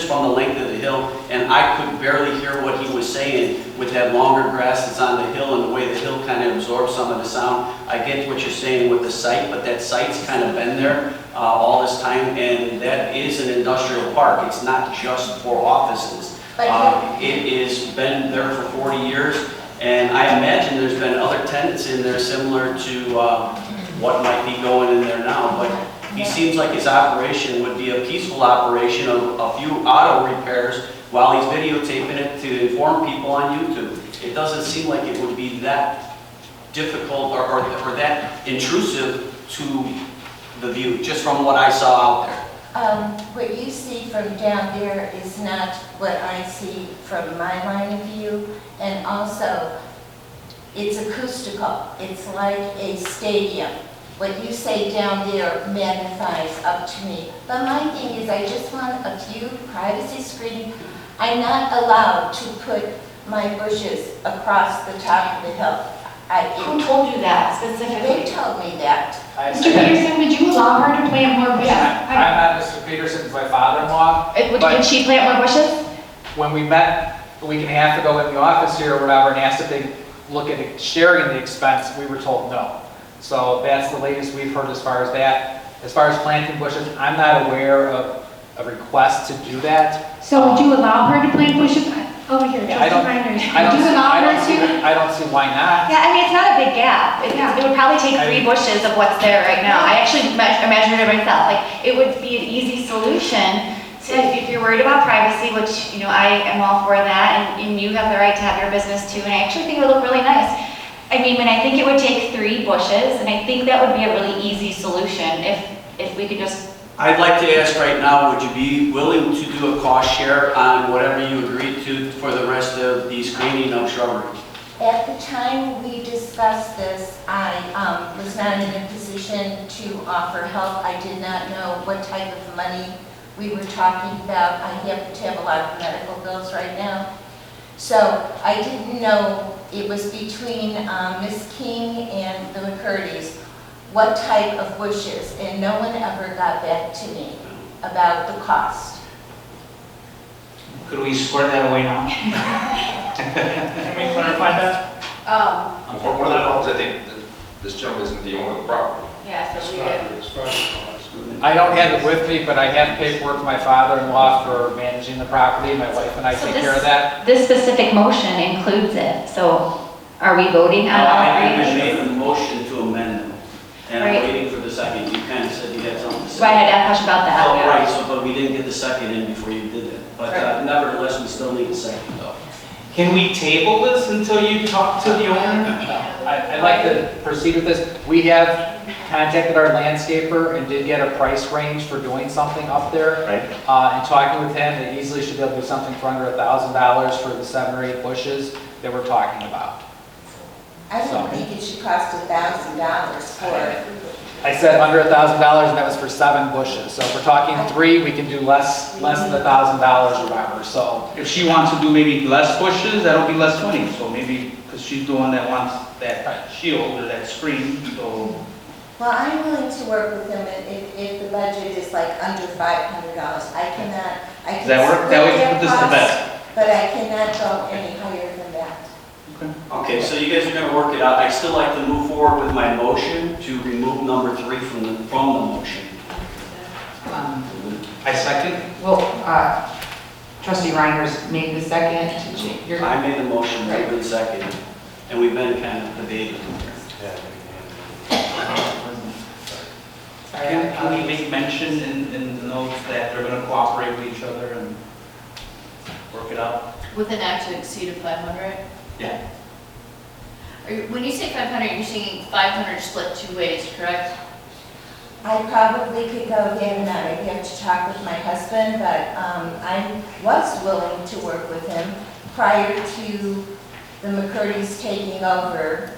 from the length of the hill, and I could barely hear what he was saying with that longer grass that's on the hill and the way the hill kind of absorbs some of the sound. I get what you're saying with the site, but that site's kind of been there all this time, and that is an industrial park. It's not just for offices. It has been there for 40 years, and I imagine there's been other tenants in there similar to what might be going in there now, but he seems like his operation would be a peaceful operation of a few auto repairs while he's videotaping it to inform people on YouTube. It doesn't seem like it would be that difficult or that intrusive to the view, just from what I saw out there. What you see from down there is not what I see from my line of view, and also it's acoustical. It's like a stadium. What you say down there magnifies up to me. But my thing is, I just want a few privacy screening. I'm not allowed to put my bushes across the top of the hill. Who told you that specifically? They told me that. Mr. Peterson, would you allow her to plant more bushes? I'm not Mr. Peterson's my father-in-law. Did she plant more bushes? When we met a week and a half ago in the office here or whatever and asked if they look at sharing the expense, we were told no. So that's the latest we've heard as far as that. As far as planting bushes, I'm not aware of a request to do that. So would you allow her to plant bushes over here? Yeah, I Trustee don't- Reinders? I Would don't you see- allow I her don't see- to? I don't see why not. Yeah, I mean, it's not a big gap. It would probably take 3 I- bushes of what's there right now. I actually measured it myself. Like, it would be an easy solution to, if you're worried about privacy, which, I am all for that, and you have the right to have your business too, and I actually think it would look really nice. I mean, I think it would take 3 bushes, and I think that would be a really easy solution if we could just. I'd like to ask right now, would you be willing to do a cost share on whatever you agreed to for the rest of the screening of shrubbery? At the time we discussed this, I was not in a position to offer help. I did not know what type of money we were talking about. I happen to have a lot of medical bills right now. So I didn't know, it was between Ms. King and the McCurdy's, what type of bushes, and no one ever got back to me about the cost. Could we square that away now? Can we clarify that? One of the problems, I think, this gentleman isn't the owner of the property. Yeah, so we It's private, it's private. I don't have it with me, but I have paperwork with my father-in-law for managing the property. My wife and I So take this- care of that. This specific motion includes it, so are we voting on all I three? made the motion to amend them, and I'm Right. waiting for the second. You kind of said you had something to say. Right, I had a question about that. Oh, right, so, but we didn't get the second in before you did that. But Right. nevertheless, we still need a second though. Can we table this until you talk to the owner? I'd like to proceed with this. We have contacted our landscaper and did get a price range for doing something up there. Right. And talking with him, they easily should be able to do something for under $1,000 for the 7 or 8 bushes that we're talking about. I don't think it should cost $1,000 for it. I said under $1,000 and that was for 7 bushes. So if we're talking 3, we can do less than $1,000 or whatever, so. If she wants to do maybe less bushes, that'll be less money, so maybe, because she's the one that wants that shield or that screen, so. Well, I'm willing to work with them if the budget is like under $500. I can. Does that work? That way you put this to bed. But I cannot go any higher than that. Okay, so you guys are gonna work it out. I'd still like to move forward with my motion to remove number 3 from the motion. I second. Well, trustee Reiners made the second to change your. I made the motion, Ray been second, and we've been kind of debating. Can we make mention in the notes that they're gonna cooperate with each other and work it out? With an act to exceed of 500? Yeah. When you say 500, you're saying 500 split 2 ways, correct? I probably could go again, and I'd have to talk with my husband, but I was willing to work with him prior to the McCurdy's taking over.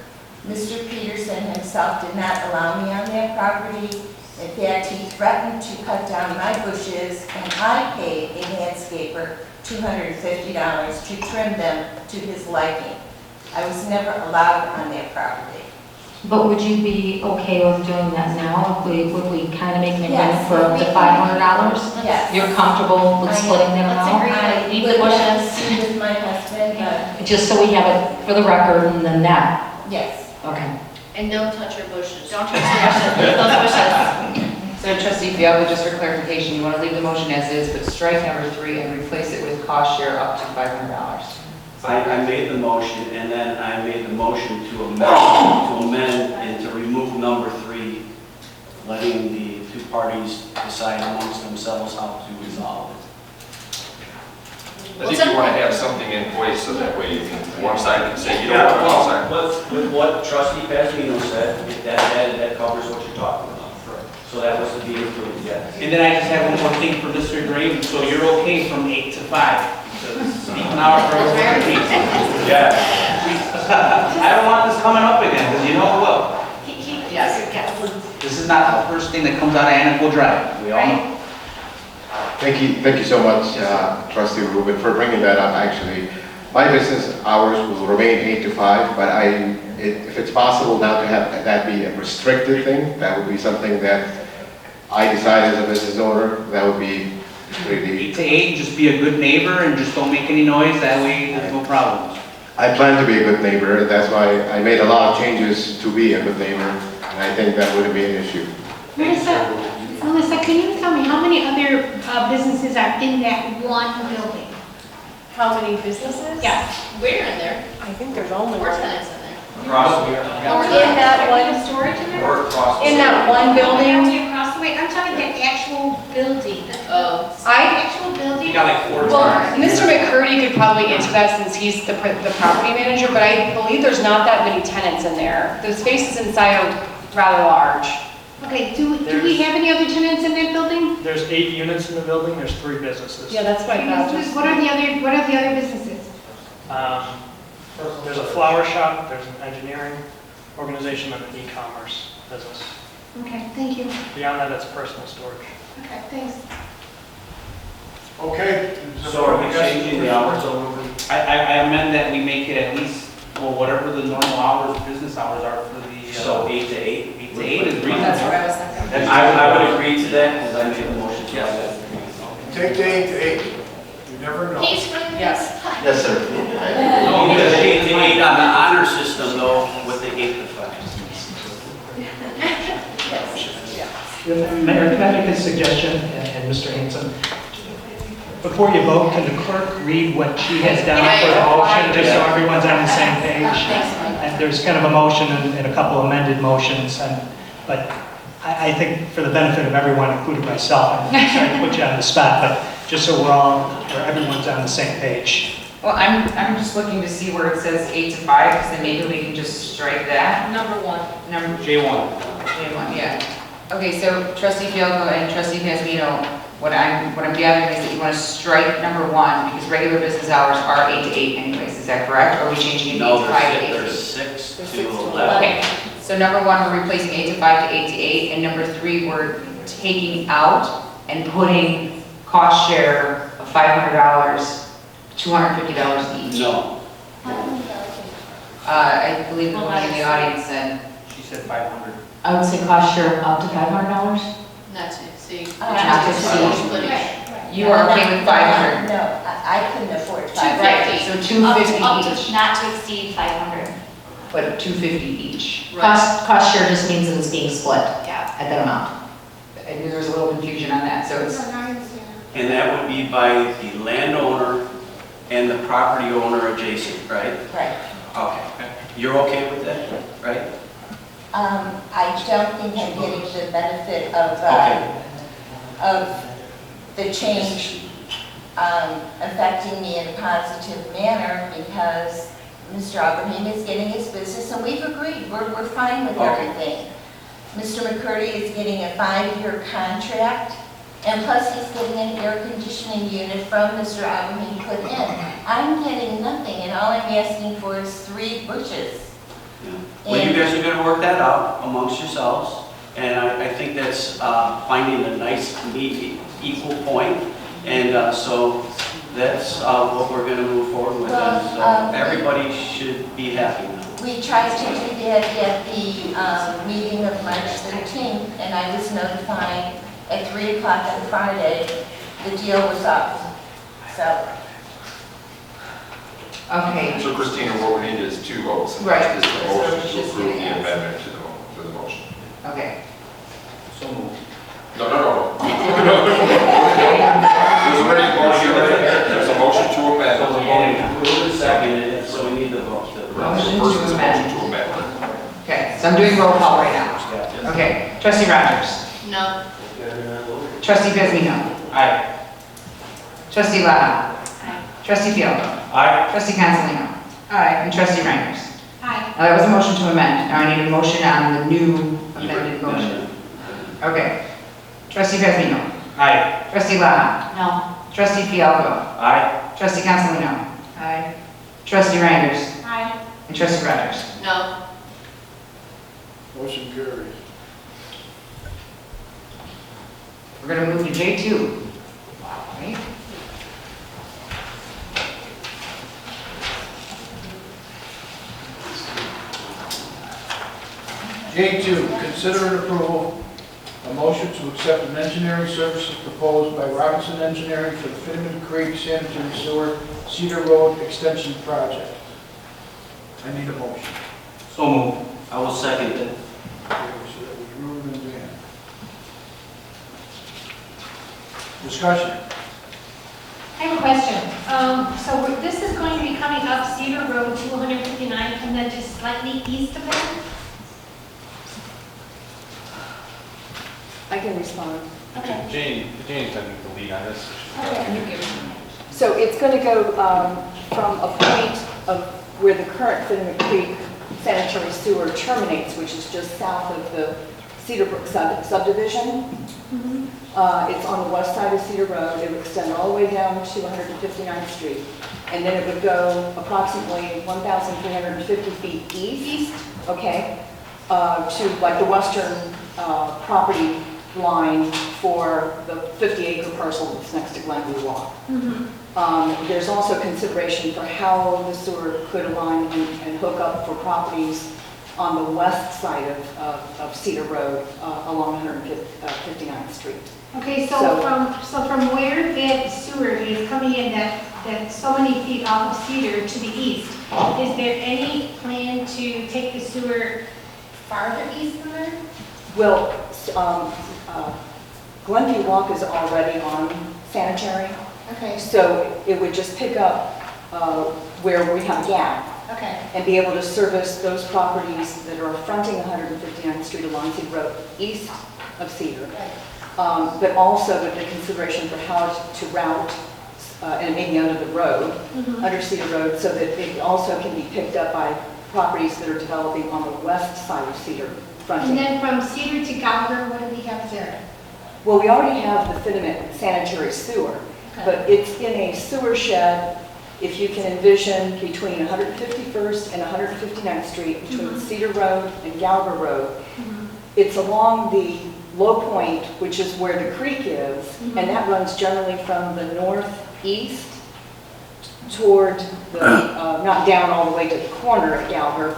Mr. Peterson himself did not allow me on that property. In fact, he threatened to cut down my bushes, and I paid a landscaper $250 to trim them to his liking. I was never allowed on that property. But would you be okay with doing that now? Would we kind of make an agreement Yes, for up to $500? Yes. You're comfortable with splitting that Let's amount? agree. I Leave the would have to bushes. see with my husband, but Just so we have it for the record and then that. yes. Okay. And don't touch your bushes. Don't touch the bushes, leave those bushes. So trustee Fialko, just for clarification, you want to leave the motion as is, but strike number 3 and replace it with cost share up to $500. I made the motion, and then I made the motion to amend and to remove number 3, letting the 2 parties decide amongst themselves how to resolve it. I think you want to have something in place so that way you can, one side can say you don't want it, one side. With what trustee Pasquino said, that covers what you're talking about. So that was to be included, yes. And then I just have one more thing for Mr. Graven, so you're okay from 8 to 5? Speak an hour for everyone. Yeah. I don't want this coming up again, because you know it will. Yes. This is not the first thing that comes out of Anacole Drive, we all know. Thank you so much, trustee Rubin, for bringing that up, actually. My business hours will remain 8 to 5, but if it's possible now to have that be a restricted thing, that would be something that I decide as a business owner, that would be really... 8 to 8, just be a good neighbor and just don't make any noise, that way there's no problems. I plan to be a good neighbor, that's why I made a lot of changes to be a good neighbor, and I think that wouldn't be an issue. Melissa, can you tell me how many other businesses are in that one building? How many businesses? Yeah. We're in there. I think there's only 4 tenants in there. Across the In that one storage in there? Or across the In that one building? building? Across the way, I'm talking the actual building. Oh. The actual building? You got like 4 Well, tenants. Mr. McCurdy could probably answer that since he's the property manager, but I believe there's not that many tenants in there. The spaces inside are rather large. Okay, do we have any other tenants in that building? There's 8 units in the building, there's 3 businesses. Yeah, that's what I thought. What are the other businesses? There's a flower shop, there's an engineering organization, and an e-commerce business. Okay, thank you. Beyond that, it's personal storage. Okay, thanks. Okay. So are we changing the hours over? I amend that we make it at least, well, whatever the normal hours, business hours are for the... So 8 to 8? 8 to 8 is reasonable. That's what I was thinking. I would agree to that, because I made the motion to that. Take the 8 to 8. You never know. He's running Yes. Yes, sir. No, because 8 to 8 on the honor system though, with the 8 to 5. Mayor, can I make a suggestion, and Mr. Hanson? Before you vote, can the clerk read what she has down for the motion, just so everyone's on the same page? And there's kind of a motion and a couple amended motions, but I think for the benefit of everyone, including myself, I'm sorry to put you on the spot, but just so everyone's on the same page. Well, I'm just looking to see where it says 8 to 5, because then maybe we can just strike that. Number 1. J1. J1, yeah. Okay, so trustee Fielko and trustee Pasmino, what I'm gathering is that you want to strike number 1, because regular business hours are 8 to 8 anyways, is that correct? Or are we changing it 8 to 5 to 8 to 8? There's 6 to 11. Okay, so number 1, we're replacing 8 to 5 to 8 to 8, and number 3, we're taking out and putting cost share of $500, $250 each. No. I believe the woman in the audience said. She said 500. I would say cost share up to $500. Not to exceed. Not to exceed. Split. You are okay with 500? No, I couldn't afford 500. Right, so 250 Up to, each, not to exceed 500. but 250 each. Cost share just means that it's being split Yeah. at that amount. I knew there was a little confusion on that, so it's, And that would be by the landowner and the property owner adjacent, right? Right. Okay. You're okay with that, right? I don't think I'm getting the benefit Okay. of the change affecting me in a positive manner, because Mr. Abraham is getting his business, and we've agreed, we're fine with Okay. everything. Mr. McCurdy is getting a 5-year contract, and plus he's getting an air conditioning unit from Mr. Abraham put in. I'm getting nothing, and all I'm asking for is 3 bushes. Yeah. Well, you guys are gonna work that out amongst yourselves, and I think that's finding a nice, neat, equal point. And so that's what we're gonna move forward with, and so everybody should be happy now. We tried to do that at the meeting of March 13th, and I was notified at 3 o'clock on Friday, the deal was up. So, okay. So Christina, what we need is 2 votes. Right. This is the motion So to it's just approve the yes. amendment to the motion. Okay. So moved. No. There's already a motion. There's a motion to amend. So the voting, who seconded it, so we need the vote. Motion to First is amend. motion to amend. Okay, so I'm doing roll call right now. Okay, trustee Rogers. No. Trustee Pasmino. Aye. Trustee Laha. Trustee Fielko. Aye. Trustee Consolino. Aye. And trustee Reinders. Aye. Now, that was a motion to amend. Now I need a motion on the new amended motion. Okay. Trustee Pasmino. Aye. Trustee Laha. No. Trustee Fielko. Aye. Trustee Consolino. Aye. Trustee Reinders. Aye. And trustee Rogers. No. Motion carries. We're gonna move to J2. Right? J2, consider and approval a motion to accept an engineering services proposed by Robinson Engineering for the Finneman Creek Sanitary Sewer Cedar Road Extension Project. I need a motion. So moved. I will second it. Okay, so that was Ruben and Dan. Discussion. I have a question. So this is going to be coming up Cedar Road 259 and then just slightly east of it? I can respond. Okay. Jane's having the lead on this. So it's going to go from a point of where the current Finneman Creek sanitary sewer terminates, which is just south of the Cedar Brook subdivision. It's on the west side of Cedar Road. It would extend all the way down to 159th Street. And then it would go approximately 1,350 feet east, okay, to like the western property line for the 50-acre parcel that's next to Glen Walk. There's also consideration for how the sewer could align and hook up for properties on the west side of Cedar Road along 159th Street. Okay, so from where that sewer is coming in, that so many feet off of Cedar to the east, is there any plan to take the sewer farther east than that? Well, Glenview Walk is already on sanitary, Okay, so it would just pick up where we have a gap okay. and be able to service those properties that are fronting 159th Street along Cedar Road, east of Cedar. But also with the consideration for how to route, and maybe under the road, under Cedar Road, so that it also can be picked up by properties that are developing on the west side of Cedar And fronting. then from Cedar to Gallagher, what do we have there? Well, we already have the Finiment sanitary sewer, but it's in a sewer shed, if you can envision, between 151st and 159th Street, between Cedar Road and Gallagher Road. It's along the low point, which is where the creek is, and that runs generally from the northeast toward the, not down all the way to the corner of Gallagher,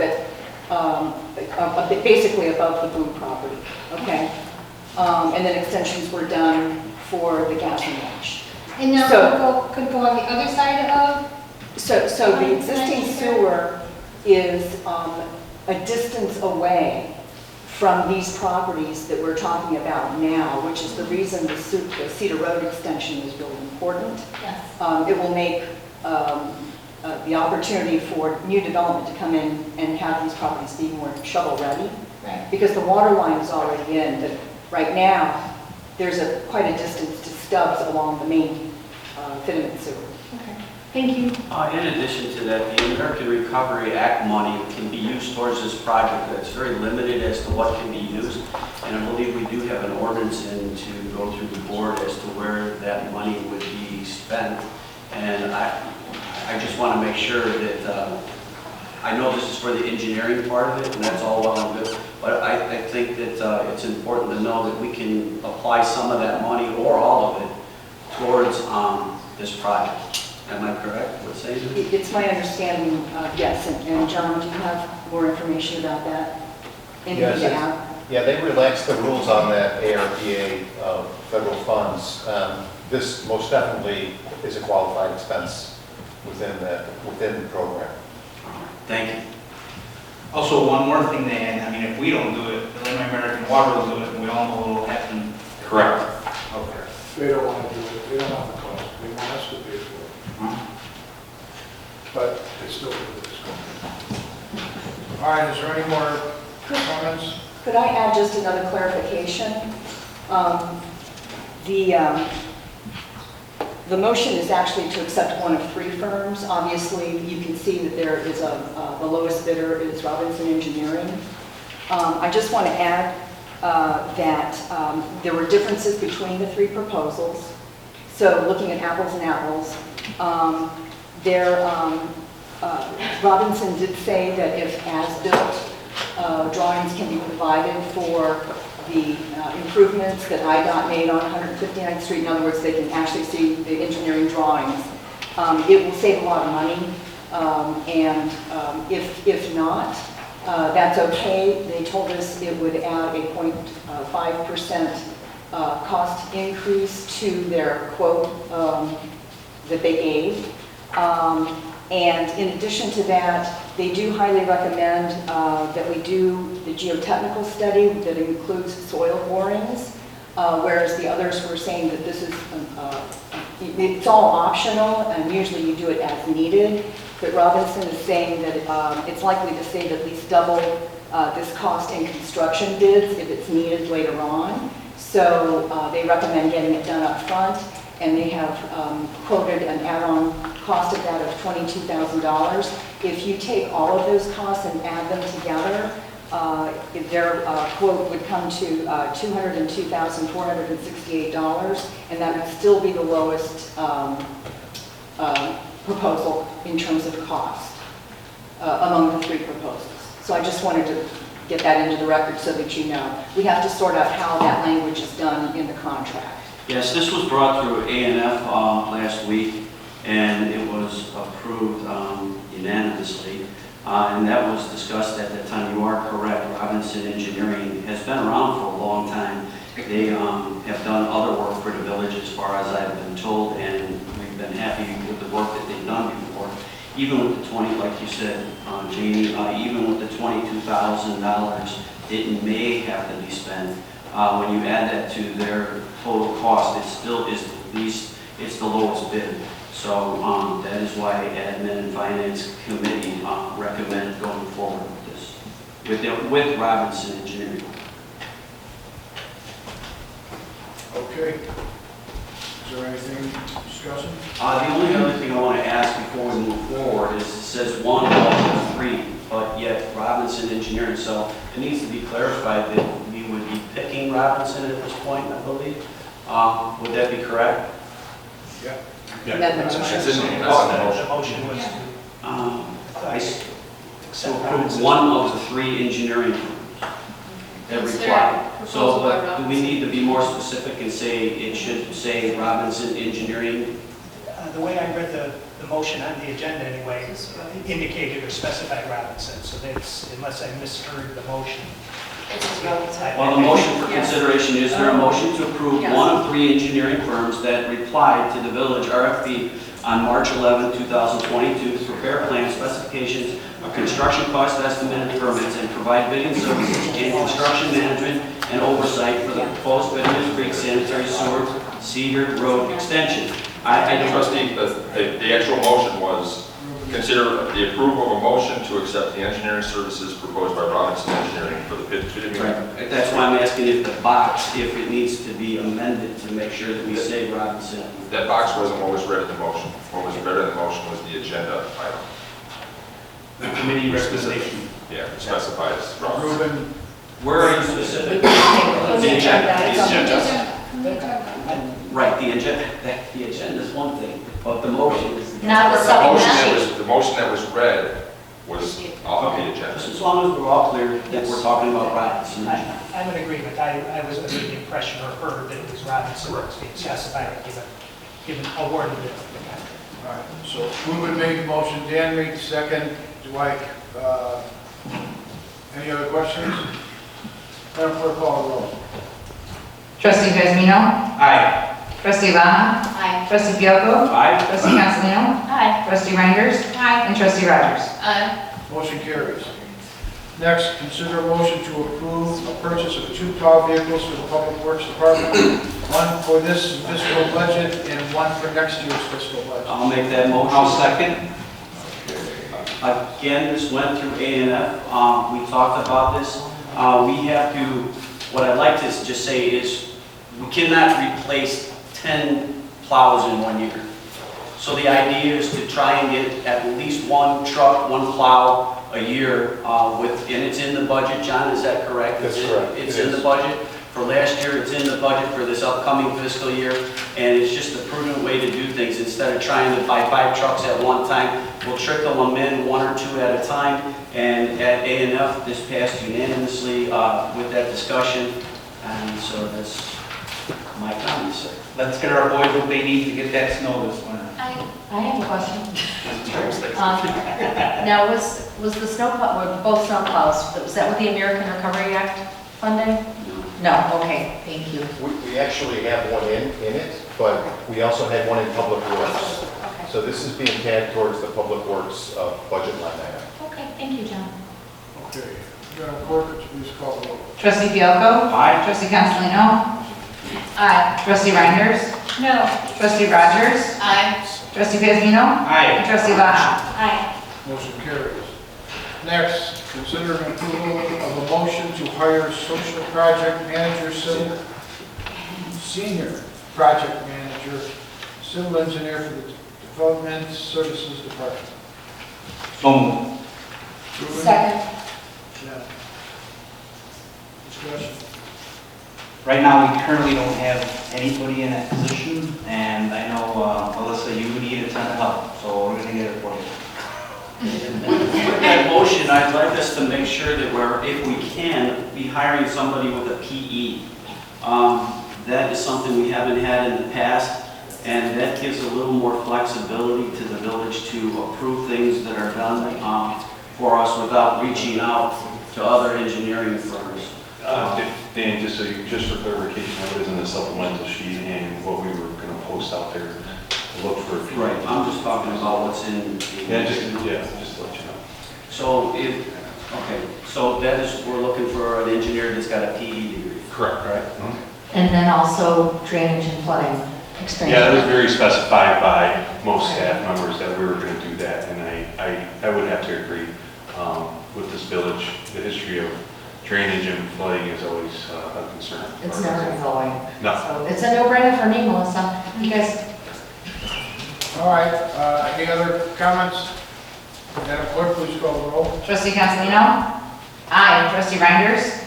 but basically above the Boone property, okay? And then extensions were done for the gas and wash. And now So- could go on the other side of? So the existing sewer is a distance away from these properties that we're talking about now, which is the reason the Cedar Road extension is really important. Yes. It will make the opportunity for new development to come in and have these properties be more shovel-ready. Right. Because the water line is already in, but right now, there's quite a distance to stubs along the main Finiment sewer. Okay, thank you. In addition to that, the American Recovery Act money can be used towards this project. It's very limited as to what can be used, and I believe we do have an ordinance in to go through the board as to where that money would be spent. And I just want to make sure that, I know this is for the engineering part of it, and that's all well and good, but I think that it's important to know that we can apply some of that money, or all of it, towards this project. Am I correct with saying that? It's my understanding, yes, and John, do you have more information about that? Anything to add? Yeah, they relaxed the rules on that ARPA federal funds. This most definitely is a qualified expense within the program. Thank you. Also, one more thing to add, I mean, if we don't do it, Illinois American Water will do it, and we all know what will happen. Correct. Okay. They don't want to do it, they don't have the cost, they want us to pay for it. But it's still good. All right, is there any more comments? Could I add just another clarification? The motion is actually to accept one of three firms. Obviously, you can see that there is the lowest bidder is Robinson Engineering. I just want to add that there were differences between the three proposals. So looking at apples and apples, Robinson did say that if as-built drawings can be provided for the improvements that IDOT made on 159th Street, in other words, they can actually see the engineering drawings, it will save a lot of money. And if not, that's okay. They told us it would add a 0.5% cost increase to their quote that they gave. And in addition to that, they do highly recommend that we do the geotechnical study that includes soil borings, whereas the others were saying that this is, it's all optional, and usually you do it as needed. But Robinson is saying that it's likely to save at least double this cost in construction bids if it's needed later on. So they recommend getting it done up front, and they have quoted an add-on cost of that of $22,000. If you take all of those costs and add them together, their quote would come to $202,468, and that would still be the lowest proposal in terms of cost among the three proposals. So I just wanted to get that into the record so that you know. We have to sort out how that language is done in the contract. Yes, this was brought through A&F last week, and it was approved unanimously. And that was discussed at that time. You are correct. Robinson Engineering has been around for a long time. They have done other work for the village, as far as I've been told, and we've been happy with the work that they've done before. Even with the 20, like you said, Janie, even with the $22,000 it may have to be spent. When you add that to their total cost, it still is the least, it's the lowest bid. So that is why Admin and Finance Committee recommend going forward with this, with Robinson Engineering. Okay. Is there anything discussing? The only other thing I want to ask before we move forward is, it says one of the three, but yet Robinson Engineering, so it needs to be clarified that we would be picking Robinson at this point, I believe. Would that be correct? Yeah. That's in the The motion was So approve one of the three engineering firms that Consider reply. proposal by So do we Robinson. need to be more specific and say, it should say Robinson Engineering? The way I read the motion on the agenda anyway, indicated or specified Robinson, so that's, unless I misheard the motion. Well, the motion for consideration, is there a motion to approve Yes. one of three engineering firms that replied to the village RFP on March 11, 2022 to prepare plan specifications, a construction cost estimate and permits, and provide bidding services and construction management and oversight for the proposed Benjamin Creek Sanitary Sewer Cedar Road extension? Trustee, the actual motion was consider the approval of a motion to accept the engineering services proposed by Robinson Engineering for the pit fitting. Right. That's why I'm asking if the box, if it needs to be amended to make sure that we say Robinson. That box wasn't what was read in the motion. What was read in the motion was the agenda item. The committee recommendation. Yeah, it specifies Robinson. Ruben, Where are you specific? The agenda. Right, the agenda is one thing, but the motion is. Not the supplemental. The motion that was read was off the agenda. Just as long as we're all clear that we're talking about Robinson. I'm in agreement. I was under the impression or heard that it was Robinson that was being specified, given awarded the contract. all right, so Ruben made the motion, Dan made the second. Dwight, any other questions? Madam Clerk, call the roll. Trustee Vezmino? Aye. Trustee Lana? Aye. Trustee Fielko? Aye. Trustee Cancelino? Aye. Trustee Reinders? Aye. And Trustee Rogers? Aye. Motion carries. Next, consider a motion to approve a purchase of 2 plow vehicles for the Public Works Department, one for this fiscal budget and one for next year's fiscal budget. I'll make that motion. I'll second. Again, this went through A&F. We talked about this. We have to, what I'd like to just say is, we cannot replace 10 plows in 1 year. So the idea is to try and get at least one truck, one plow a year and it's in the budget. John, is that correct? That's correct. It's in the budget. For last year, it's in the budget for this upcoming fiscal year, and it's just a prudent way to do things. Instead of trying to buy 5 trucks at one time, we'll trickle them in 1 or 2 at a time. And at A&F, this passed unanimously with that discussion, and so that's my comments, sir. Let's get our boys what they need to get that snow this winter. I have a question. Now, was the snow plow, were both snow plows, was that with the American Recovery Act funding? No, okay, thank you. We actually have one in it, but we also had one in Public Works. Okay. So this is being tagged towards the Public Works budget line item. Okay, thank you, John. Okay, Madam Clerk, please call the roll. Trustee Fielko? Aye. Trustee Cancelino? Aye. Trustee Reinders? No. Trustee Rogers? Aye. Trustee Vezmino? Aye. And Trustee Lana? Aye. Motion carries. Next, consider an approval of a motion to hire social project manager, senior project manager, civil engineer for the Development Services Department. So moved. Ruben? Second. Yeah. Discussion. Right now, we currently don't have anybody in that position, and I know, Alyssa, you need a ton of help, so we're gonna get it for you. With that motion, I'd like us to make sure that we're, if we can, be hiring somebody with a PE. That is something we haven't had in the past, and that gives a little more flexibility to the village to approve things that are done for us without reaching out to other engineering firms. Dan, just for clarification, what is in the supplemental sheet and what we were going to post out there to look for. Right, I'm just talking about what's in. Yeah, just to let you know. So if Okay, so that is, we're looking for an engineer that's got a PE degree. Correct. Right? And then also drainage and flooding experience. Yeah, it was very specified by most staff members that we were going to do that, and I would have to agree with this village. The history of drainage and flooding is always a concern. It's never going. No. So it's a no-brainer for me, Melissa. You guys, All right, any other comments? Madam Clerk, please call the roll. Trustee Castellino? Aye. Trustee Reinders?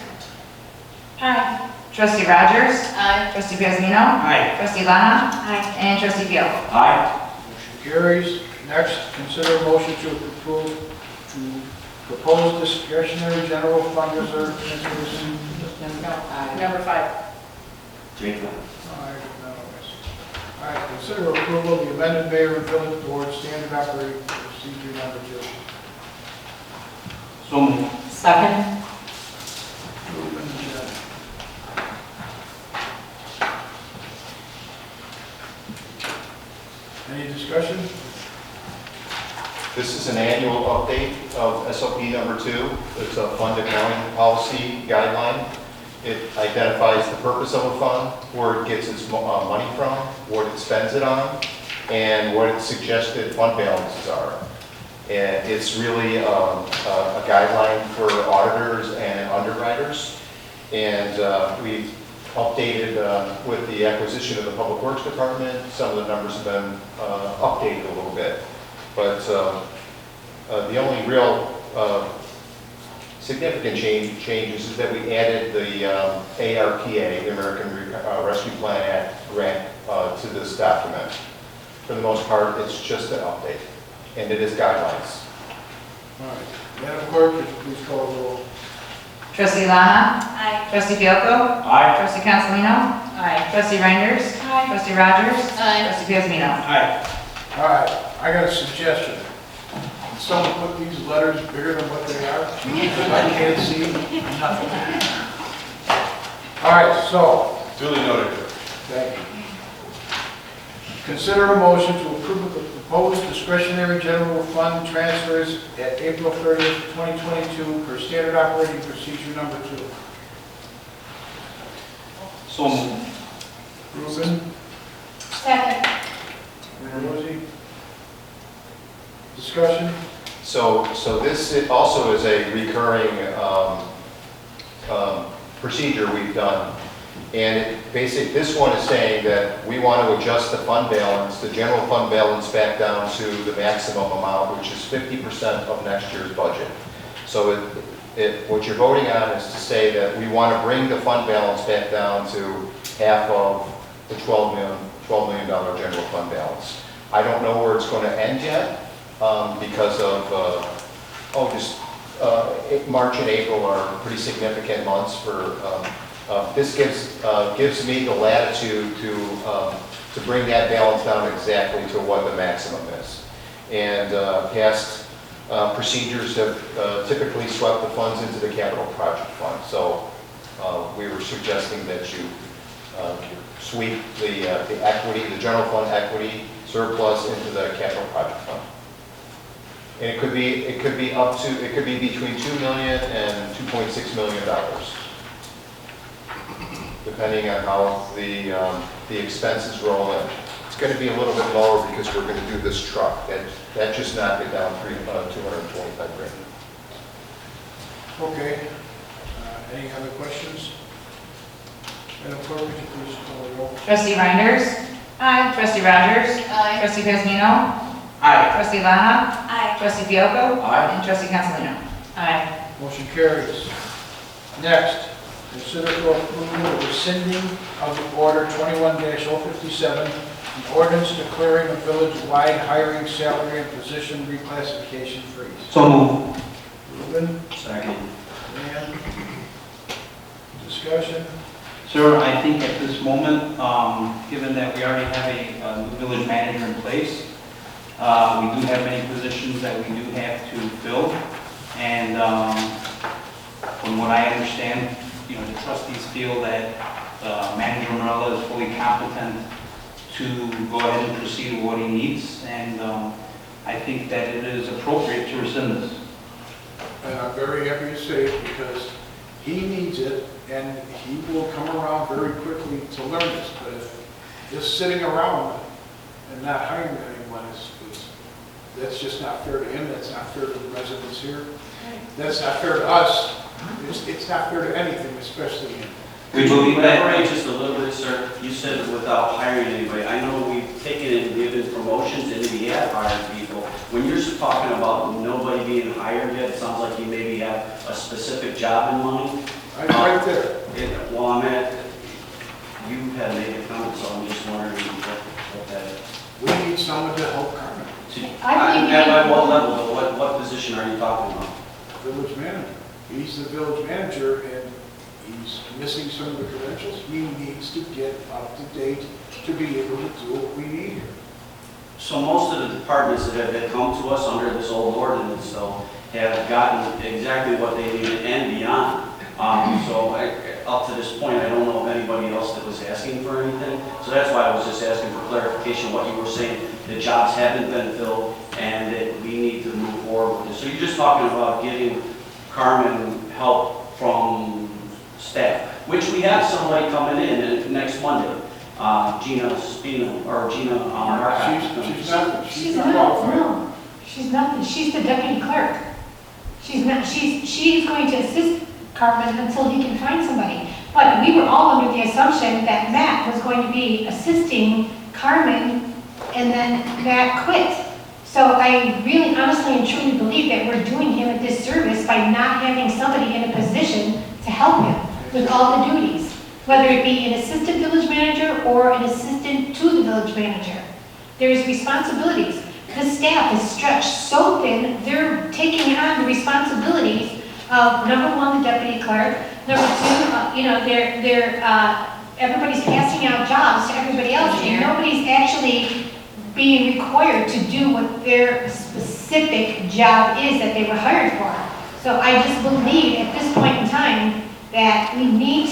Aye. Trustee Rogers? Aye. Trustee Piazmino? Aye. Trustee Lana? Aye. And Trustee Fielko? Aye. Motion carries. Next, consider a motion to approve to propose discretionary general fund reserve transfers. number 5. Jacob. All right, consider approval of the amended mayor and village board standard operating procedure number 2. So moved. Second. Moved and, any discussion? This is an annual update of SOP number 2. It's a fund accounting policy guideline. It identifies the purpose of a fund, where it gets its money from, what it spends it on, and what its suggested fund balances are. And it's really a guideline for auditors and underwriters. And we've updated with the acquisition of the Public Works Department. Some of the numbers have been updated a little bit. But the only real significant changes is that we added the ARPA, the American Rescue Plan Act grant, to this document. For the most part, it's just an update, and it is guidelines. All right, Madam Clerk, would you please call the roll? Trustee Lana? Aye. Trustee Fielko? Aye. Trustee Castellino? Aye. Trustee Reinders? Aye. Trustee Rogers? Aye. Trustee Piazmino? Aye. All right, I got a suggestion. Can someone put these letters bigger than what they are? Because I can't see nothing. All right, so, Duly noted. thank you. Consider a motion to approve the proposed discretionary general fund transfers at April 30th, 2022 per standard operating procedure number 2. So moved. Reuben, Second. Rosie. Discussion? So this also is a recurring procedure we've done. And this one is saying that we want to adjust the fund balance, the general fund balance, back down to the maximum amount, which is 50% of next year's budget. So what you're voting on is to say that we want to bring the fund balance back down to half of the $12 million general fund balance. I don't know where it's going to end yet, because of, March and April are pretty significant months for, this gives me the latitude to bring that balance down exactly to what the maximum is. And past procedures have typically swept the funds into the capital project fund. So we were suggesting that you sweep the equity, the general fund equity surplus into the capital project fund. And it could be up to, it could be between $2 million and $2.6 million, depending on how the expenses roll in. It's going to be a little bit lower because we're going to do this truck. That just knocked it down $225,000. Okay. Any other questions? Madam Clerk, would you please call the roll? Trustee Reinders? Aye. Trustee Rogers? Aye. Trustee Piazmino? Aye. Trustee Lana? Aye. Trustee Fielko? Aye. And Trustee Castellino? Aye. Motion carries. Next, consider for approval of rescinding of the order 21-057, an ordinance declaring a village-wide hiring salary and position reclassification freeze. So moved. Reuben, Second. Dan, discussion? Sir, I think at this moment, given that we already have a new village manager in place, we do have many positions that we do have to fill. And from what I understand, the trustees feel that Manager Morella is fully competent to go ahead and proceed with what he needs. And I think that it is appropriate to rescind this. and I'm very happy to say it because he needs it, and he will come around very quickly to learn this. But if just sitting around and not hiring anyone that's just not fair to him, that's not fair to the residents here. That's not fair to us. It's not fair to anything, especially him. We believe that. Elaborate just a little bit, sir. You said without hiring anybody. I know we've taken and given promotions and we have hired people. When you're talking about nobody being hired yet, it sounds like you maybe have a specific job in mind. Right there. Well, I'm at, you had made a comment, so I'm just wondering what that is. We need someone to help Carmen. At what level, what position are you talking about? Village manager. He's the village manager and he's missing some of the credentials. He needs to get up to date to be able to do what we need here. So most of the departments that have come to us under this old ordinance, though, have gotten exactly what they needed and beyond. Up to this point, I don't know of anybody else that was asking for anything. So that's why I was just asking for clarification, what you were saying, the jobs haven't been filled and that we need to move forward with this. So you're just talking about getting Carmen help from staff, which we have somebody coming in next Monday. Gina Spino, or Gina Marcotte. She's nothing. She's the deputy clerk. She's going to assist Carmen until he can find somebody. But we were all under the assumption that Matt was going to be assisting Carmen, and then Matt quit. So I really honestly and truly believe that we're doing him a disservice by not having somebody in a position to help him with all the duties, whether it be an assistant village manager or an assistant to the village manager. There's responsibilities. The staff is stretched so thin, they're taking on the responsibilities of, number one, the deputy clerk, number two, everybody's passing out jobs to everybody else, and nobody's actually being required to do what their specific job is that they were hired for. So I just believe at this point in time that we need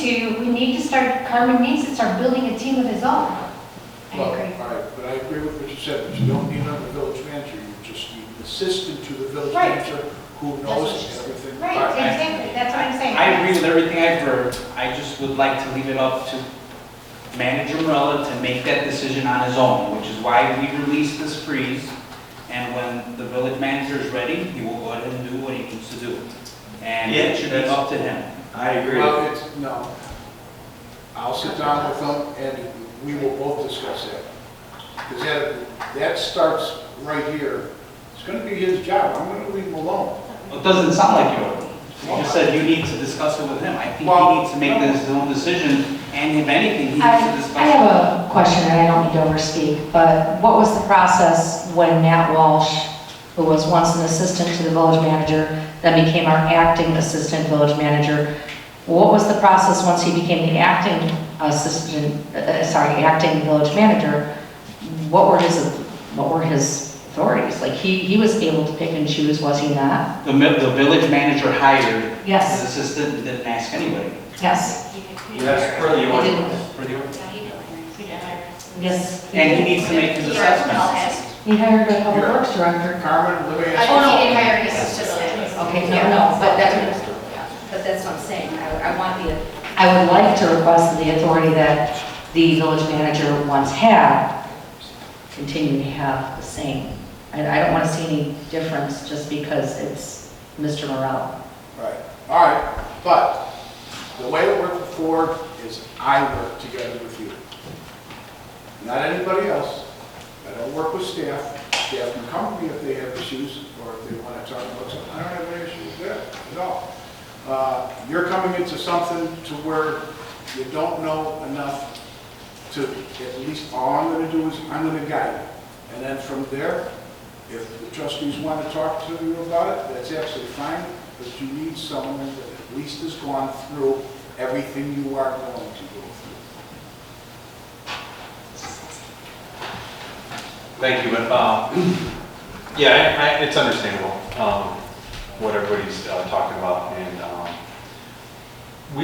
to start, Carmen needs to start building a team of his own. I agree. All right, but I agree with what you said, but you don't need another village manager, you just need an assistant to the village manager who knows everything. Right, exactly, that's what I'm saying. I agree with everything I've heard. I just would like to leave it up to Manager Morella to make that decision on his own, which is why we released this freeze. And when the village manager is ready, he will go ahead and do what he needs to do. And it should be up to him. I agree. Well, no. I'll sit down with him and we will both discuss that. Because that starts right here. It's going to be his job. I'm going to leave him alone. Well, it doesn't sound like you. You just said you need to discuss it with him. I think he needs to make his own decision, and if anything, he needs to discuss it. I have a question, and I don't need to overspeak, but what was the process when Matt Walsh, who was once an assistant to the village manager, then became our acting assistant village manager? What was the process once he became the acting acting village manager? What were his authorities? Like he was able to pick and choose, was he not? The village manager hired Yes. his assistant and didn't ask anybody. Yes. Yes, per the ordinance. Yes. And he needs to make his assessment. He hired a public works director. Carmen, let me ask Oh, you. no, he didn't hire his assistant. Okay, no, but that's what I'm saying. I would like to request that the authority that the village manager once had continue to have the same. I don't want to see any difference just because it's Mr. Morel. Right. All right. But the way it worked before is I work together with you. Not anybody else. I don't work with staff. Staff can come to me if they have issues or if they want to talk about something. I don't have any issue with that at all. You're coming into something to where you don't know enough to, at least all I'm going to do is I'm going to guide you. And then from there, if the trustees want to talk to you about it, that's absolutely fine, but you need someone that at least has gone through everything you are going to go through. Thank you, but, yeah, it's understandable, what everybody's talking about, and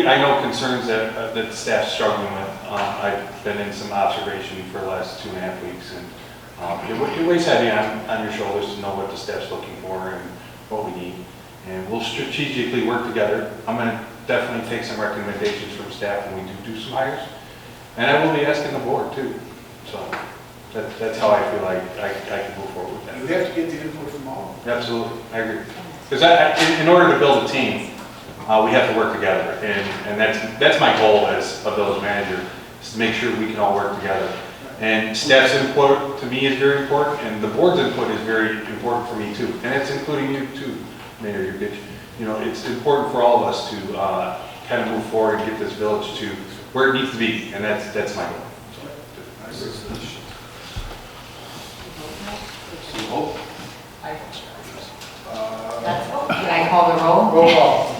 I know concerns that the staff's struggling with. I've been in some observation for the last 2.5 weeks, and it weighs heavy on your shoulders to know what the staff's looking for and what we need. And we'll strategically work together. I'm going to definitely take some recommendations from staff when we do some hires. And I will be asking the board too. So that's how I feel like I can move forward with that. You have to get the input from all. Absolutely, I agree. Because in order to build a team, we have to work together. And that's my goal as a village manager, is to make sure we can all work together. And staff's input to me is very important, and the board's input is very important for me too. And it's including you too, Mayor Yukich. You know, it's important for all of us to kind of move forward and get this village to where it needs to be, and that's my goal. Can I call the roll? Roll call.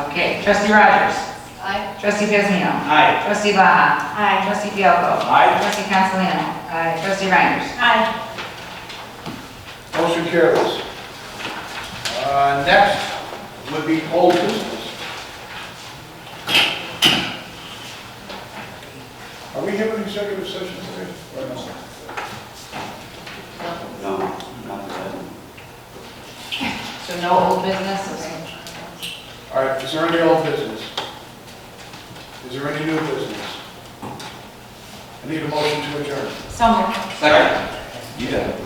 Okay, trustee Rogers. Aye. Trustee Pazino. Aye. Trustee Baha. Aye. Trustee Fielko. Aye. Trustee Consolino. Aye. Trustee Reinders. Aye. Motion carries. Next would be old business. Are we having an executive session today? Or no? No, not that. So no old business, okay. All right, is there any old business? Is there any new business? I need a motion to adjourn. So moved. Second. You got it.